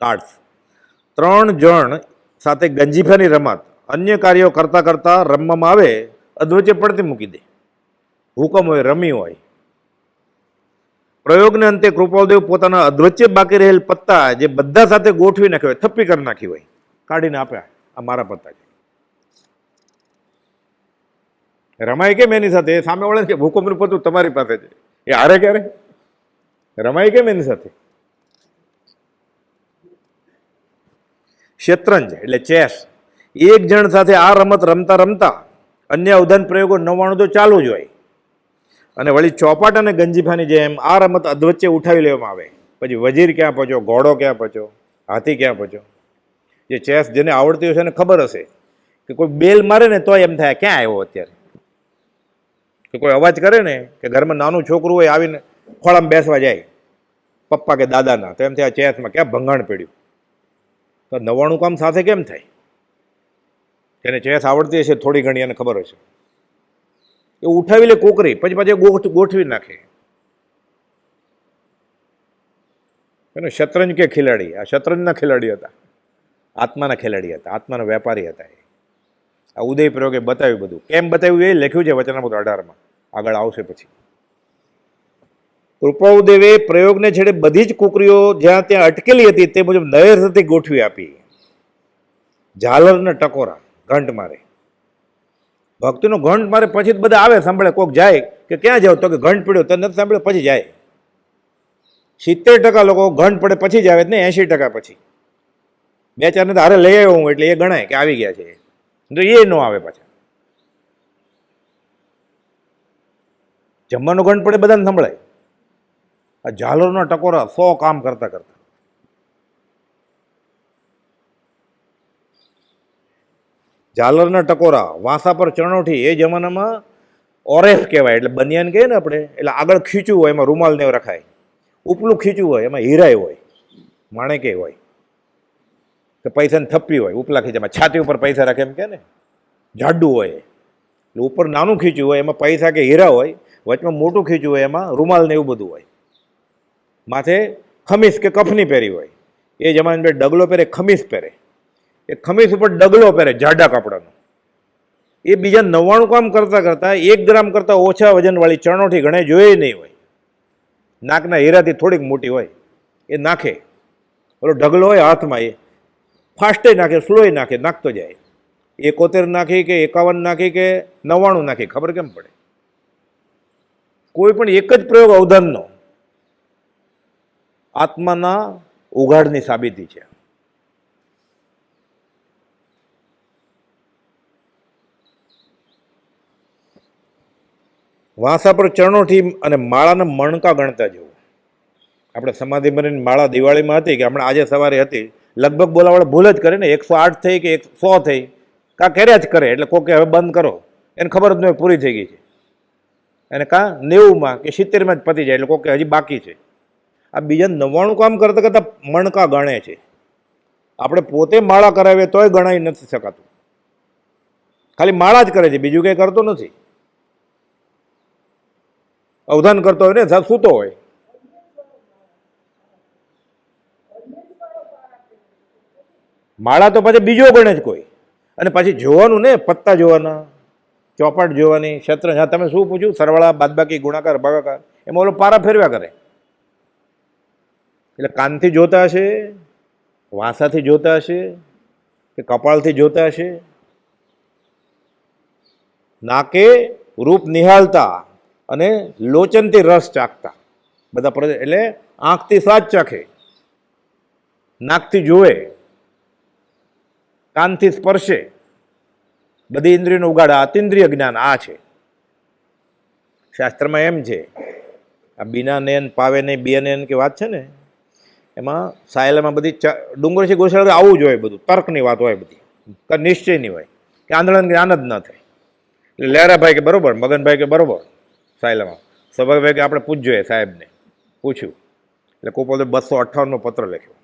કાર્ડ્સ. 3 જણ સાથે ગંજીફાની રમત અન્ય કાર્યો કરતા કરતા રમવામાં આવે, અધવચ્ચે પડતી મૂકી દે. હુકમ હોય, રમી હોય. પ્રયોગને અંતે કૃપાલદેવ પોતાના અધવચ્ચે બાકી રહેલ પત્તા જે બધા સાથે ગોઠવી નાખ્યો હોય, થપ્પી કરી નાખી હોય, કાઢીને આપ્યા, આ મારા પત્તા છે. રમાય કેમ એની સાથે? સામે વાળા કે હુકમનું પત્તું તમારી પાસે છે, એ હારે ક્યારે? રમાય કેમ એની સાથે? શેતરંજ એટલે ચેસ. એક જણ સાથે આ રમત રમતા રમતા અન્ય અવધાન પ્રયોગો 99 તો ચાલુ જ હોય, અને વળી ચોપાટ અને ગંજીફાની જેમ આ રમત અધવચ્ચે ઉઠાવી લેવામાં આવે. પછી વજીર ક્યાં પહોંચ્યો, ઘોડો ક્યાં પહોંચ્યો, હાથી ક્યાં પહોંચ્યો. જે ચેસ જેને આવડતી હશે એને ખબર હશે કે કોઈ બેલ મારે ને તો એમ થાય ક્યાં આવ્યો અત્યારે, કે કોઈ અવાજ કરે ને કે ઘરમાં નાનું છોકરું હોય આવીને ખોળામાં બેસવા જાય પપ્પા કે દાદાના, તો એમ થાય ચેસમાં ક્યાં ભંગાણ પડ્યું. તો 99 કામ સાથે કેમ થાય? જેને ચેસ આવડતી હશે થોડી ઘણી એને ખબર હશે. એ ઉઠાવી લે કોકરી, પછી પાછી ગોઠવી નાખે. એનો શતરંજ કે ખિલાડી, આ શતરંજના ખિલાડી હતા, આત્માના ખેલાડી હતા, આત્માના વેપારી હતા. આ ઉદય પ્રયોગે બતાવ્યું બધું. કેમ બતાવ્યું એ લખ્યું છે વચનામૃત 18માં, આગળ આવશે. પછી કૃપાદેવે પ્રયોગને છેડે બધી જ કુકરીઓ જ્યાં ત્યાં અટકેલી હતી તે મુજબ નવેસરથી ગોઠવી આપી. ઝાલરના ટકોરા, ઘંટ મારે, ભક્તિનો ઘંટ મારે, પછી જ બધા આવે સાંભળે. કોક જાય કે ક્યાં જાવ, તો કે ઘંટ પડ્યો, તો નથી સાંભળે પછી જાય. 70% લોકો ઘંટ પડે પછી જ આવે ને, 80% પછી. 2-4 ને તો હારે લઈ આવ્યો હું એટલે એ ગણાય કે આવી ગયા છે, તો એ ન આવે પાછા. જમવાનો ઘંટ પડે બધાને સંભળાય. આ ઝાલરના ટકોરા 100 કામ કરતા કરતા. ઝાલરના ટકોરા, વાંસા પર ચણોઠી, એ જમાનામાં ઓરેફ કહેવાય, એટલે બનિયાન કહીએ ને આપણે, એટલે આગળ ખીચું હોય, એમાં રૂમાલ ને રખાય. ઉપલું ખીચું હોય, એમાં હીરાય હોય, માણેકે હોય, કે પૈસાની થપ્પી હોય. ઉપલા ખીચામાં છાતી ઉપર પૈસા રાખે એમ કે ને, જાડું હોય. એટલે ઉપર નાનું ખીચું હોય, એમાં પૈસા કે હીરા હોય, વચમાં મોટું ખીચું હોય, એમાં રૂમાલ ને એવું બધું હોય. માથે ખમીસ કે કફની પહેરી હોય. એ જમાને ડગલો પહેરે, ખમીસ પહેરે. એ ખમીસ ઉપર ડગલો પહેરે જાડા કપડાનો. એ બીજા 99 કામ કરતા કરતા 1 ગ્રામ કરતાં ઓછા વજનવાળી ચણોઠી ઘણે જોઈએ નહીં હોય, નાકના હીરાથી થોડીક મોટી હોય, એ નાખે. ઓલો ઢગલો હોય હાથમાં, એ ફાસ્ટે નાખે, સ્લોય નાખે, નાખતો જાય. 71 નાખી કે 51 નાખી કે 99 નાખી, ખબર કેમ પડે? કોઈ પણ એક જ પ્રયોગ અવધાનનો આત્માના ઉઘાડની સાબિતી છે. વાંસા પર ચરણોથી અને માળાના મણકા ગણતા જવું. આપણે સમાધિ બનીને માળા દિવાળીમાં હતી કે હમણાં આજે સવારે હતી, લગભગ બોલાવાળા ભૂલ જ કરે ને, 108 થઈ કે 100 થઈ, કાં કર્યા જ કરે. એટલે કોકે હવે બંધ કરો, એને ખબર જ નહીં પૂરી થઈ ગઈ છે, અને કાં 90માં કે 70માં જ પતી જાય, એટલે કોકે હજી બાકી છે. આ બીજા 99 કામ કરતા કરતાં મણકા ગણે છે. આપણે પોતે માળા કરાવીએ તોય ગણાઈ નથી શકાતું. ખાલી માળા જ કરે છે, બીજું કંઈ કરતો નથી. અવધાન કરતો હોય ને, સૂતો હોય. માળા તો પછી બીજો ગણે જ કોઈ. અને પછી જોવાનું ને, પત્તા જોવાના, ચોપાટ જોવાની, શતરંજ. હા, તમે શું પૂછ્યું? સરવાળા, બાદબાકી, ગુણાકાર, ભાગાકાર, એમાં ઓલો પારા ફેરવ્યા કરે. એટલે કાનથી જોતા હશે, વાંસાથી જોતા હશે, કે કપાળથી જોતા હશે, નાકે રૂપ નિહાળતા અને લોચનથી રસ ચાખતા. બધા એટલે આંખથી સ્વાદ ચાખે, નાકથી જોવે, કાનથી સ્પર્શે, બધી ઇન્દ્રિયોનો ઉગાડ. અતિન્દ્રિય જ્ઞાન આ છે. શાસ્ત્રમાં એમ છે, આ બીના નેન પાવે નહીં બિયા નેન કે વાત છે ને, એમાં સાયલામાં બધી ડુંગરથી ગોસાળે આવું જ હોય, બધું તર્કની વાત હોય, બધી નિશ્ચયની હોય, કે આંધળાને જ્ઞાન જ ન થાય. એટલે લહેરાભાઈ કે બરોબર, મગનભાઈ કે બરોબર. સાયલામાં સભાભાઈ કે આપણે પૂછજો, એ સાહેબને પૂછ્યું. એટલે કોપોલે 258નો પત્ર લખ્યો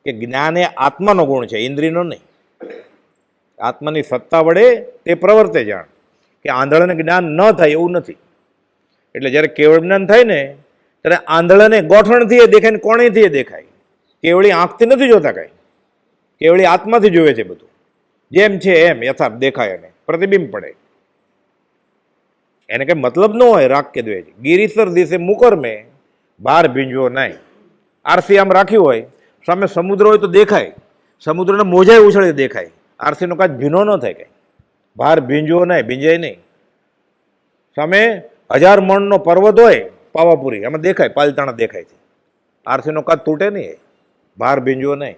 કે જ્ઞાન એ આત્માનો ગુણ છે, ઇન્દ્રિયનો નહીં. આત્માની સત્તા વડે તે પ્રવર્તે જાણ. કે આંધળાને જ્ઞાન ન થાય એવું નથી. એટલે જ્યારે કેવળ જ્ઞાન થાય ને, ત્યારે આંધળાને ગોઠણથી એ દેખાય ને કોણીથી એ દેખાય. કેવળી આંખથી નથી જોતા કાંઈ, કેવળી આત્માથી જોવે છે બધું. જેમ છે એમ યથાર્થ દેખાય, એને પ્રતિબિંબ પડે. એને કંઈ મતલબ ન હોય રાગ કે દ્વેષ. ગિરિસર દિશે મુકર મેં બહાર ભીંજવો નહીં. આરસી આમ રાખ્યું હોય, સામે સમુદ્ર હોય તો દેખાય, સમુદ્રને મોજાય ઉછળે દેખાય. આરસીનો કાંઈ ભીનો ન થાય કાંઈ. બહાર ભીંજવો નહીં, ભીંજાય નહીં. સામે 1000 મણનો પર્વત હોય પાવાપુરી, એમાં દેખાય, પાલતાણા દેખાય છે. આરસીનો કાચ તૂટે નહીં, બહાર ભીંજવો નહીં.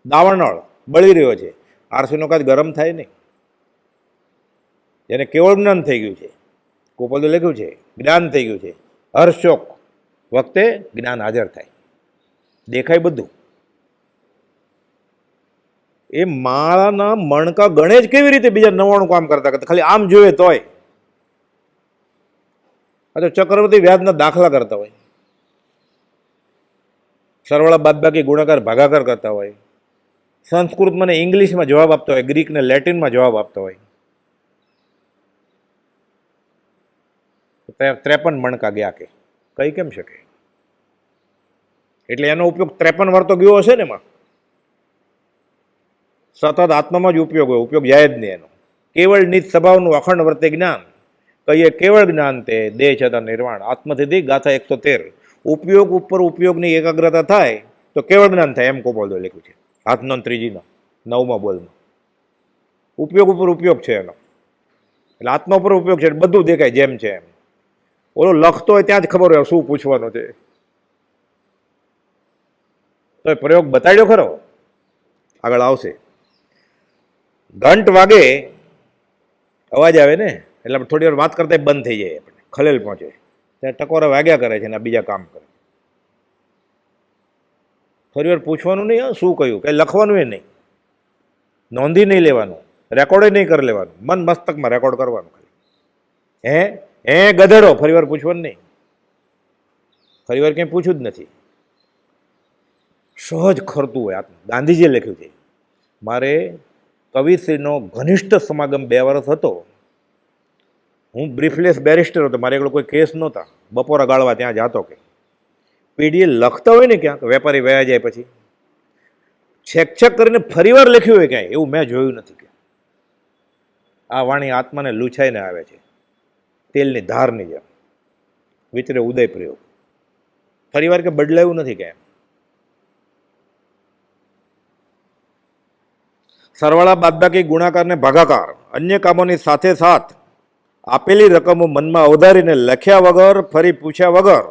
દાવાનળ બળી રહ્યો છે, આરસીનો કાચ ગરમ થાય નહીં. જેને કેવળ જ્ઞાન થઈ ગયું છે, ગોપાલે લખ્યું છે, જ્ઞાન થઈ ગયું છે, હર્ષોક વખતે જ્ઞાન હાજર થાય, દેખાય બધું. એ માળાના મણકા ગણે જ કેવી રીતે બીજા 99 કામ કરતા કરતા? ખાલી આમ જોઈએ તોય. તો ચક્રવર્તી વ્યાજના દાખલા કરતા હોય, સરવાળા બાદબાકી ગુણાકાર ભાગાકાર કરતા હોય, સંસ્કૃતમાં ને ઇંગ્લિશમાં જવાબ આપતા હોય, ગ્રીક ને લેટિનમાં જવાબ આપતા હોય. 53 મણકા ગયા કે કઈ કેમ શકે? એટલે એનો ઉપયોગ 53 વાર તો ગયો હશે ને. એમાં સતત આત્મામાં જ ઉપયોગ હોય, ઉપયોગ જાય જ નહીં એનો. કેવળ નિજ સ્વભાવનું અખંડ વર્તે જ્ઞાન, કહીએ કેવળ જ્ઞાન તે દેહ છતાં નિર્વાણ. આત્મસિદ્ધિ ગાથા 113. ઉપયોગ ઉપર ઉપયોગની એકાગ્રતા થાય તો કેવળ જ્ઞાન થાય, એમ કોપોળે લખ્યું છે હાથનો 3નો 9મા બોલમાં. ઉપયોગ ઉપર ઉપયોગ છે એનો, એટલે આત્મા ઉપર ઉપયોગ છે, બધું દેખાય જેમ છે એમ. ઓલો લખતો હોય ત્યાં જ ખબર હોય શું પૂછવાનું છે. તો પ્રયોગ બતાડ્યો ખરો, આગળ આવશે. ઘંટ વાગે અવાજ આવે ને, એટલે થોડી વાર વાત કરતા બંધ થઈ જાય, આપણે ખલેલ પહોંચે. ત્યાં ટકોરા વાગ્યા કરે છે ને બીજા કામ કરે. થોડી વાર પૂછવાનું નહીં, શું કહ્યું, કંઈ લખવાનું એ નહીં, નોંધી નહીં લેવાનું, રેકોર્ડે નહીં કરી લેવાનું, મન મસ્તકમાં રેકોર્ડ કરવાનું ખાલી. હે ગધેડો, ફરી વાર પૂછવાનું નહીં. ફરી વાર કંઈ પૂછ્યું જ નથી. સહજ ખરતું હોય આત્મા. ગાંધીજીએ લખ્યું છે, મારે કવિશ્રીનો ઘનિષ્ઠ સમાગમ 2 વર્ષ હતો. હું બ્રીફલેસ બેરિસ્ટર હતો, મારે એકલો કોઈ કેસ નહોતા. બપોરા ગાળવા ત્યાં જાતો. કે પીડીએ લખતા હોય ને ક્યાંક, વેપારી વયા જાય પછી છેક કરીને ફરીવાર લખ્યું હોય ક્યાંય, એવું મેં જોયું નથી. કે આ વાણી આત્માને લૂછાઈને આવે છે, તેલની ધારની જેમ વિચરે ઉદય પ્રયોગ. ફરીવાર કે બદલાયું નથી કેમ. સરવાળા બાદબાકી ગુણાકાર ને ભાગાકાર અન્ય કામોની સાથે સાથ આપેલી રકમો મનમાં અવધારીને લખ્યા વગર, ફરી પૂછ્યા વગર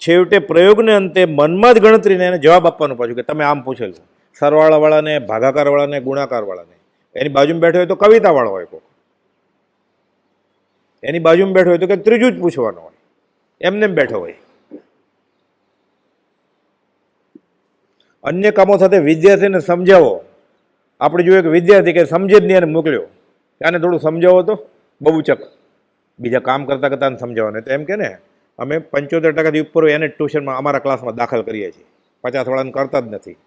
છેવટે પ્રયોગને અંતે મનમાં જ ગણતરીને એને જવાબ આપવાનું પાછું કે તમે આમ પૂછેલું. સરવાળાવાળાને, ભાગાકારવાળાને, ગુણાકારવાળાને. એની બાજુમાં બેઠો હોય તો કવિતાવાળો હોય કોક, એની બાજુમાં બેઠો હોય તો કંઈક ત્રીજું જ પૂછવાનું હોય, એમને બેઠો હોય. અન્ય કામો સાથે વિદ્યાર્થીને સમજાવો. આપણે જોઈએ કે વિદ્યાર્થી કે સમજે જ નહીં એને મોકલ્યો, આને થોડું સમજાવો તો બહુ ચક, બીજા કામ કરતાં કરતાં સમજાવવાને. તો એમ કે ને અમે 75% ઉપર એને ટ્યુશનમાં અમારા ક્લાસમાં દાખલ કરીએ છીએ, 50 કરતા જ નથી.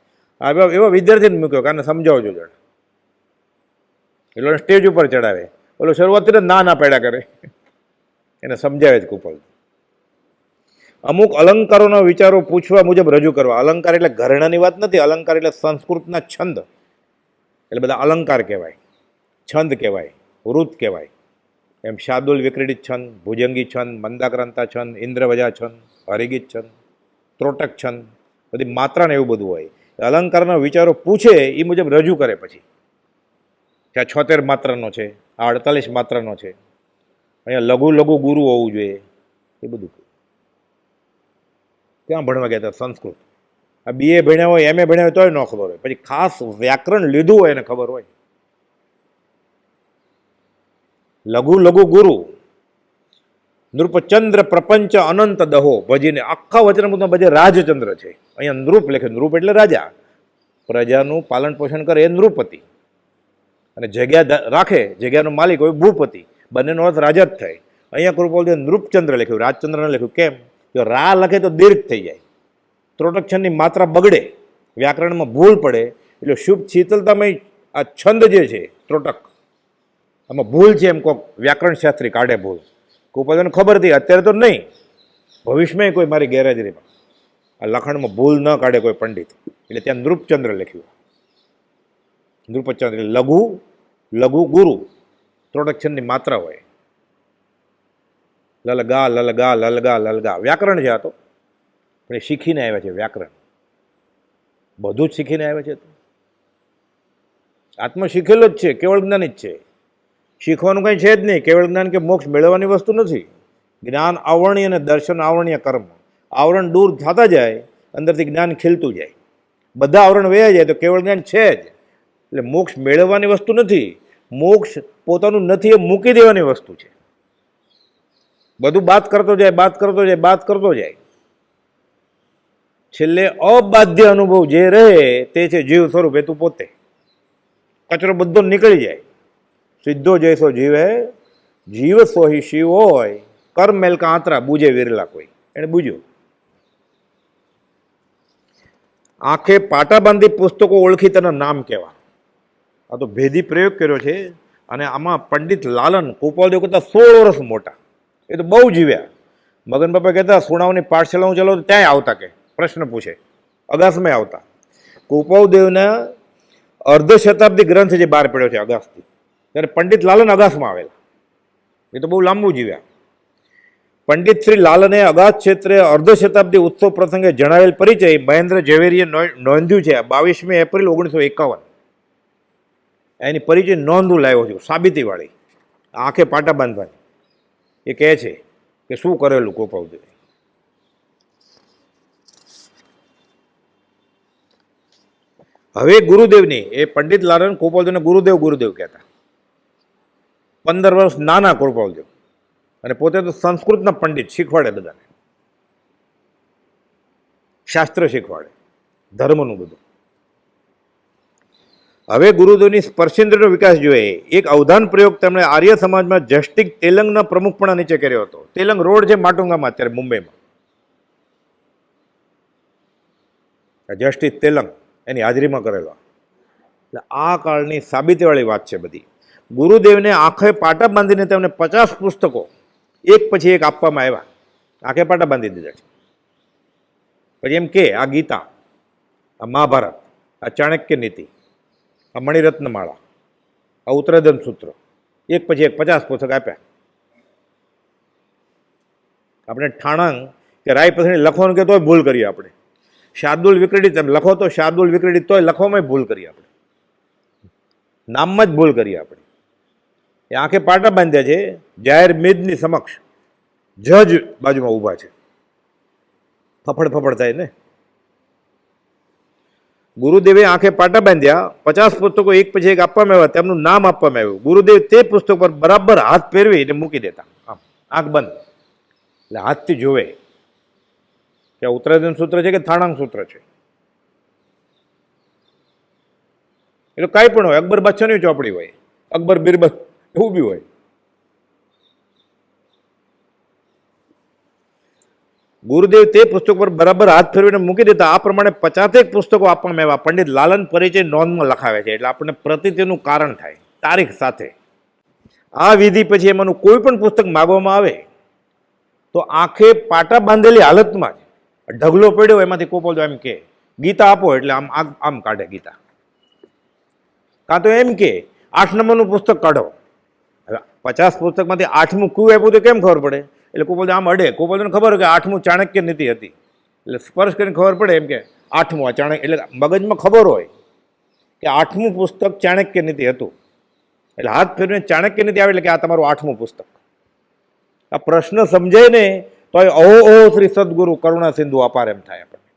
એવા વિદ્યાર્થીને મૂક્યો કે આને સમજાવજો જણ, એટલે સ્ટેજ ઉપર ચડાવે. ઓલો શરૂઆતથી જ ના પેડા કરે, એને સમજાવે જ કુપલ. અમુક અલંકારોના વિચારો પૂછવા મુજબ રજૂ કરવા. અલંકાર એટલે ઘરેણાની વાત નથી, અલંકાર એટલે સંસ્કૃતના છંદ, એટલે બધા અલંકાર કહેવાય, છંદ કહેવાય, વૃત કહેવાય. એમ શાર્દુલ વિક્રીડિત છંદ, ભુજંગી છંદ, મંદાક્રાંતા છંદ, ઇન્દ્રવજા છંદ, હરિગીત છંદ, ત્રોટક છંદ, બધી માત્રાને એવું બધું હોય. અલંકારના વિચારો પૂછે એ મુજબ રજૂ કરે. પછી કે આ 76 માત્રાનો છે, આ 48 માત્રાનો છે, અહીંયા લઘુ લઘુ ગુરુ હોવું જોઈએ, એ બધું. ક્યાં ભણવા ગયા હતા? સંસ્કૃત. આ BA ભણ્યા હોય, MA ભણ્યા હોય તોય ન ખબર હોય, પછી ખાસ વ્યાકરણ લીધું હોય એને ખબર હોય. લઘુ લઘુ ગુરુ, નૃપચંદ્ર પ્રપંચ અનંત દહો ભજીને. આખા વચનામૃતમાં બધે રાજચંદ્ર છે, અહીંયા નૃપ લખે. નૃપ એટલે રાજા, પ્રજાનું પાલન પોષણ કરે એ નૃપતિ, અને જગ્યા રાખે, જગ્યાનો માલિક હોય ભૂપતિ. બંનેનો અર્થ રાજા જ થાય. અહીંયા કૃપાલ નૃપચંદ્ર લખ્યું, રાજચંદ્ર ન લખ્યું. કેમ? જો રા લખે તો દીર્ઘ થઈ જાય, ત્રોટકછંદની માત્રા બગડે, વ્યાકરણમાં ભૂલ પડે. એટલે શુભ શીતલતામાં આ છંદ જે છે ત્રોટક, આમાં ભૂલ છે એમ કોઈક વ્યાકરણ શાસ્ત્રી કાઢે ભૂલ. કૃપાલને ખબર હતી, અત્યારે તો નહીં, ભવિષ્યમાં કોઈ મારી ગેરહાજરીમાં આ લખાણમાં ભૂલ ન કાઢે કોઈ પંડિત. એટલે ત્યાં નૃપચંદ્ર લખ્યું. નૃપચંદ્ર એટલે લઘુ લઘુ ગુરુ, ત્રોટકછંદની માત્રા હોય. લલગા લલગા લલગા લલગા વ્યાકરણ છે આ તો, પણ એ શીખીને આવ્યા છે વ્યાકરણ, બધું જ શીખીને આવ્યા છે. આત્મ શીખેલો જ છે, કેવળ જ્ઞાન જ છે. શીખવાનું કંઈ છે જ નહીં. કેવળ જ્ઞાન કે મોક્ષ મેળવવાની વસ્તુ નથી. જ્ઞાન આવરણીય અને દર્શન આવરણીય કર્મ. આવરણ દૂર થતા જાય, અંદરથી જ્ઞાન ખીલતું જાય. બધા આવરણ વયા જાય તો કેવળ જ્ઞાન છે જ. એટલે મોક્ષ મેળવવાની વસ્તુ નથી. મોક્ષ પોતાનું નથી એ મૂકી દેવાની વસ્તુ છે. બધું બાદ કરતો જાય, બાદ કરતો જાય, બાદ કરતો જાય. છેલ્લે અબાધ્ય અનુભવ જે રહે તે છે જીવ સ્વરૂપ, એ તું પોતે. કચરો બધો નીકળી જાય. સિદ્ધો જૈસો જીવે જીવ સોહી શિવ હોય, કર્મ મેલકા આંતરા બુજે વિરલા કોઈ. એને બુજ્યું. આંખે પાટા બાંધી પુસ્તકો ઓળખી તેના નામ કહેવા. આ તો ભેદી પ્રયોગ કર્યો છે. અને આમાં પંડિત લાલન કૃપાલદેવ કરતાં 16 વર્ષ મોટા. એ તો બહુ જીવ્યા. મગન બાપા કહેતા સુણાવની પાઠશાળા હું ચલાવું તો ત્યાંય આવતા, કે પ્રશ્ન પૂછે, અગાસમાં આવતા. કૃપાલદેવના અર્ધ શતાબ્દી ગ્રંથ જે બહાર પડ્યો છે અગાસથી, ત્યારે પંડિત લાલન અગાસમાં આવેલા. એ તો બહુ લાંબુ જીવ્યા. પંડિત શ્રી લાલને અગાસ ક્ષેત્રે અર્ધ શતાબ્દી ઉત્સવ પ્રસંગે જણાવેલ પરિચય મહેન્દ્ર ઝવેરીએ નોંધ્યું છે 22 એપ્રિલ 1951. એની પરિચય નોંધું લાવ્યો છું, સાબિતીવાળી, આંખે પાટા બાંધવાની. એ કહે છે કે શું કરેલું કૃપાલદેવે. હવે ગુરુદેવની, એ પંડિત લાલન કૃપાલદેવને ગુરુદેવ ગુરુદેવ કહેતા. 15 વર્ષ નાના કૃપાલદેવ, અને પોતે તો સંસ્કૃતના પંડિત, શીખવાડે બધાને, શાસ્ત્ર શીખવાડે, ધર્મનું બધું. હવે ગુરુદેવની સ્પર્શેન્દ્રનો વિકાસ જોઈએ. એક અવધાન પ્રયોગ તેમણે આર્ય સમાજમાં જસ્ટિક તેલંગના પ્રમુખપણા નીચે કર્યો હતો. તેલંગ રોડ છે માટુંગામાં, અત્યારે મુંબઈમાં. જસ્ટિસ તેલંગ એની હાજરીમાં કરેલો. એટલે આ કાળની સાબિતીવાળી વાત છે બધી. ગુરુદેવને આંખે પાટા બાંધીને તેમને 50 પુસ્તકો એક પછી એક આપવામાં આવ્યા. આંખે પાટા બાંધી દીધા છે. પછી એમ કે આ ગીતા, આ મહાભારત, આ ચાણક્ય નીતિ, આ મણિરત્નમાળા, આ ઉત્તરધન સૂત્ર, એક પછી એક 50 પુસ્તક આપ્યા. આપણે ઠાણાંગ કે રાય પસણી લખવાનું કે તોય ભૂલ કરીએ આપણે. શાર્દુલ વિક્રીડિત એમ લખો તો શાર્દુલ વિક્રીડિત, તોય લખવામાં ભૂલ કરીએ આપણે, નામમાં જ ભૂલ કરીએ આપણે. એ આંખે પાટા બાંધ્યા છે. જાહેર મેદની સમક્ષ જજ બાજુમાં ઊભા છે. ફફડ ફફડ થાય ને. ગુરુદેવે આંખે પાટા બાંધ્યા, 50 પુસ્તકો એક પછી એક આપવામાં આવ્યા, તેમનું નામ આપવામાં આવ્યું. ગુરુદેવ તે પુસ્તક પર બરાબર હાથ ફેરવીને મૂકી દેતા, આમ આંખ બંધ, એટલે હાથથી જોવે કે ઉત્તરાધીન સૂત્ર છે કે થાણાંગ સૂત્ર છે. એટલે કાંઈ પણ હોય, અકબર બાદશાહની ચોપડી હોય, અકબર બિરબલ એવું બી હોય. ગુરુદેવ તે પુસ્તક પર બરાબર હાથ ફેરવીને મૂકી દેતા. આ પ્રમાણે 50 પુસ્તકો આપવામાં આવ્યા. પંડિત લાલન પરિચય નોંધમાં લખાવે છે, એટલે આપણને પ્રતિતિનું કારણ થાય તારીખ સાથે. આ વિધિ પછી એમાંનું કોઈ પણ પુસ્તક માગવામાં આવે તો આંખે પાટા બાંધેલી હાલતમાં જ ઢગલો પડ્યો એમાંથી કોપોલજો એમ કે ગીતા આપો, એટલે આમ આમ કાઢે ગીતા. કાં તો એમ કે 8 નંબરનું પુસ્તક કાઢો. હવે 50 પુસ્તકમાંથી 8મું કયું આપ્યું તો કેમ ખબર પડે? એટલે કોપોલ આમ અડે, કોપોલને ખબર હોય કે 8મું ચાણક્ય નીતિ હતી, એટલે સ્પર્શ કરીને ખબર પડે એમ કે 8મું આ ચાણક્ય, એટલે મગજમાં ખબર હોય કે 8મું પુસ્તક ચાણક્ય નીતિ હતું, એટલે હાથ ફેરવીને ચાણક્ય નીતિ આવે એટલે કે આ તમારું 8મું પુસ્તક. આ પ્રશ્ન સમજાય ને તો ઓહો શ્રી સદગુરુ કરુણા સિંધુ અપાર એમ થાય આપણે.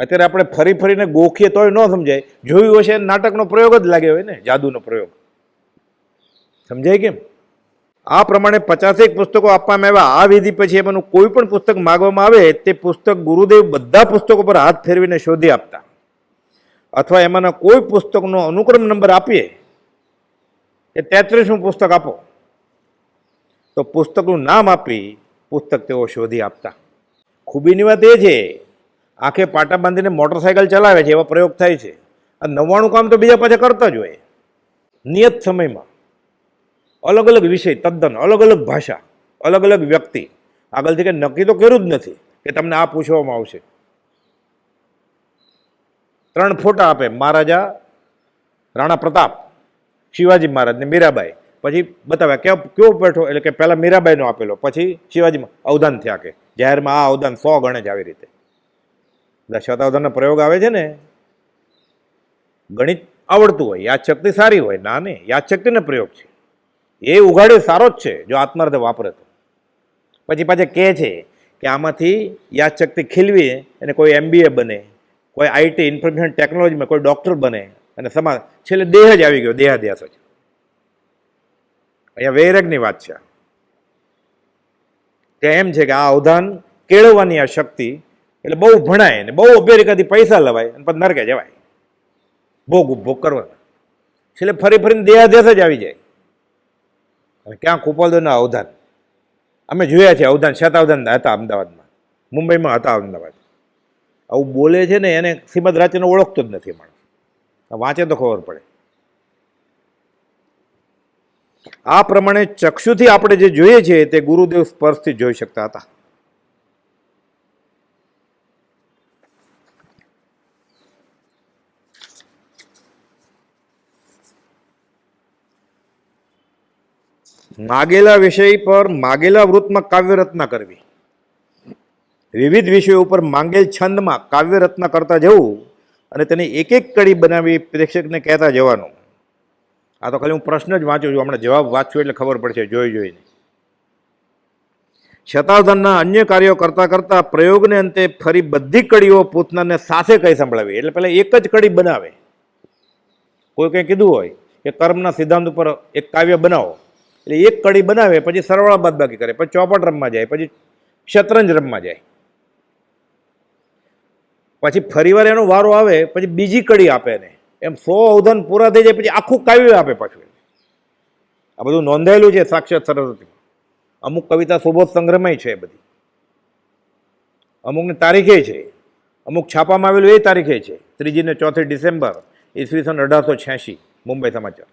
અત્યારે આપણે ફરી ફરીને ગોખીએ તોય ન સમજાય. જોયું હશે નાટકનો પ્રયોગ જ લાગે હોય ને, જાદુનો પ્રયોગ. સમજાય કેમ? આ પ્રમાણે 50 પુસ્તકો આપવામાં આવ્યા. આ વિધિ પછી એમાંનું કોઈ પણ પુસ્તક માગવામાં આવે તે પુસ્તક ગુરુદેવ બધા પુસ્તકો પર હાથ ફેરવીને શોધી આપતા, અથવા એમાંના કોઈ પુસ્તકનો અનુક્રમ નંબર આપીએ કે 33મું પુસ્તક આપો, તો પુસ્તકનું નામ આપી પુસ્તક તેઓ શોધી આપતા. ખૂબીની વાત એ છે, આંખે પાટા બાંધીને મોટરસાયકલ ચલાવે છે, એવા પ્રયોગ થાય છે. આ 99 કામ તો બીજા પાછા કરતા જ હોય. નિયત સમયમાં અલગ અલગ વિષય, તદ્દન અલગ અલગ ભાષા, અલગ અલગ વ્યક્તિ. આગળથી કંઈ નક્કી તો કર્યું જ નથી કે તમને આ પૂછવામાં આવશે. 3 ફોટા આપે, મહારાજા રાણા પ્રતાપ, શિવાજી મહારાજ ને મીરાબાઈ. પછી બતાવ્યા કેવો બેઠો, એટલે કે પહેલા મીરાબાઈનો આપેલો, પછી શિવાજીમાં અવધાન થયા, કે જાહેરમાં આ અવધાન 100 ગણે છે, આવી રીતે. એટલે શતાવધાનનો પ્રયોગ આવે છે ને, ગણિત આવડતું હોય, યાદશક્તિ સારી હોય, ના ને યાદશક્તિનો પ્રયોગ છે. એ ઉઘાડ્યો સારો જ છે જો આત્માર્થે વાપરે તો. પછી પાછા કહે છે કે આમાંથી યાદશક્તિ ખીલવી અને કોઈ MBA બને, કોઈ IT ઇન્ફોર્મેશન ટેકનોલોજીમાં કોઈ ડૉક્ટર બને, અને સમાજ છેલ્લે દેહ જ આવી ગયો, દેહાદ્યાસ જ. અહીંયા વૈરાગની વાત છે કે એમ છે કે આ અવધાન કેળવવાની આ શક્તિ, એટલે બહુ ભણાય ને બહુ અભ્યારિકાથી પૈસા લવાય અને પછી નરકે જવાય, ભોગ ઉપભોગ કરવાના. છેલ્લે ફરી ફરીને દેહાદ્યાસ જ આવી જાય. અને ક્યાં કુપાલદેવના અવધાન અમે જોયા છે. અવધાન શતાવધાન હતા અમદાવાદમાં, મુંબઈમાં હતા અમદાવાદ. આવું બોલે છે ને એને શ્રીમદ રાજચંદ્ર ઓળખતો જ નથી માણસ, વાંચે તો ખબર પડે. આ પ્રમાણે ચક્ષુથી આપણે જે જોઈએ છીએ તે ગુરુદેવ સ્પર્શથી જોઈ શકતા હતા. માગેલા વિષય પર માગેલા વૃત્તમાં કાવ્યરચના કરવી, વિવિધ વિષયો ઉપર માંગેલ છંદમાં કાવ્યરચના કરતા જવું અને તેની એક એક કડી બનાવી પ્રેક્ષકને કહેતા જવાનું. આ તો ખાલી હું પ્રશ્ન જ વાંચું છું, હમણાં જવાબ વાંચશું એટલે ખબર પડશે જોઈ જોઈને. શતાવધાનના અન્ય કાર્યો કરતા કરતા પ્રયોગને અંતે ફરી બધી કડીઓ પૂતનાને સાથે કઈ સંભળાવી. એટલે પહેલા એક જ કડી બનાવે. કોઈ કંઈ કીધું હોય કે કર્મના સિદ્ધાંત ઉપર એક કાવ્ય બનાવો, એટલે એક કડી બનાવે, પછી સરવાળા બાદબાકી કરે, પછી ચોપટ રમવા જાય, પછી શતરંજ રમવા જાય, પછી ફરીવાર એનો વારો આવે, પછી બીજી કડી આપે ને, એમ 100 અવધાન પૂરા થઈ જાય પછી આખું કાવ્ય આપે પાછું. આ બધું નોંધાયેલું છે સાક્ષાત સરસ્વતીમાં. અમુક કવિતા સુબોધ સંગ્રહમાં છે બધી, અમુકની તારીખે છે, અમુક છાપામાં આવેલું એ તારીખે છે, 3 ને 4 ડિસેમ્બર ઈસવીસન 1886, મુંબઈ સમાચાર.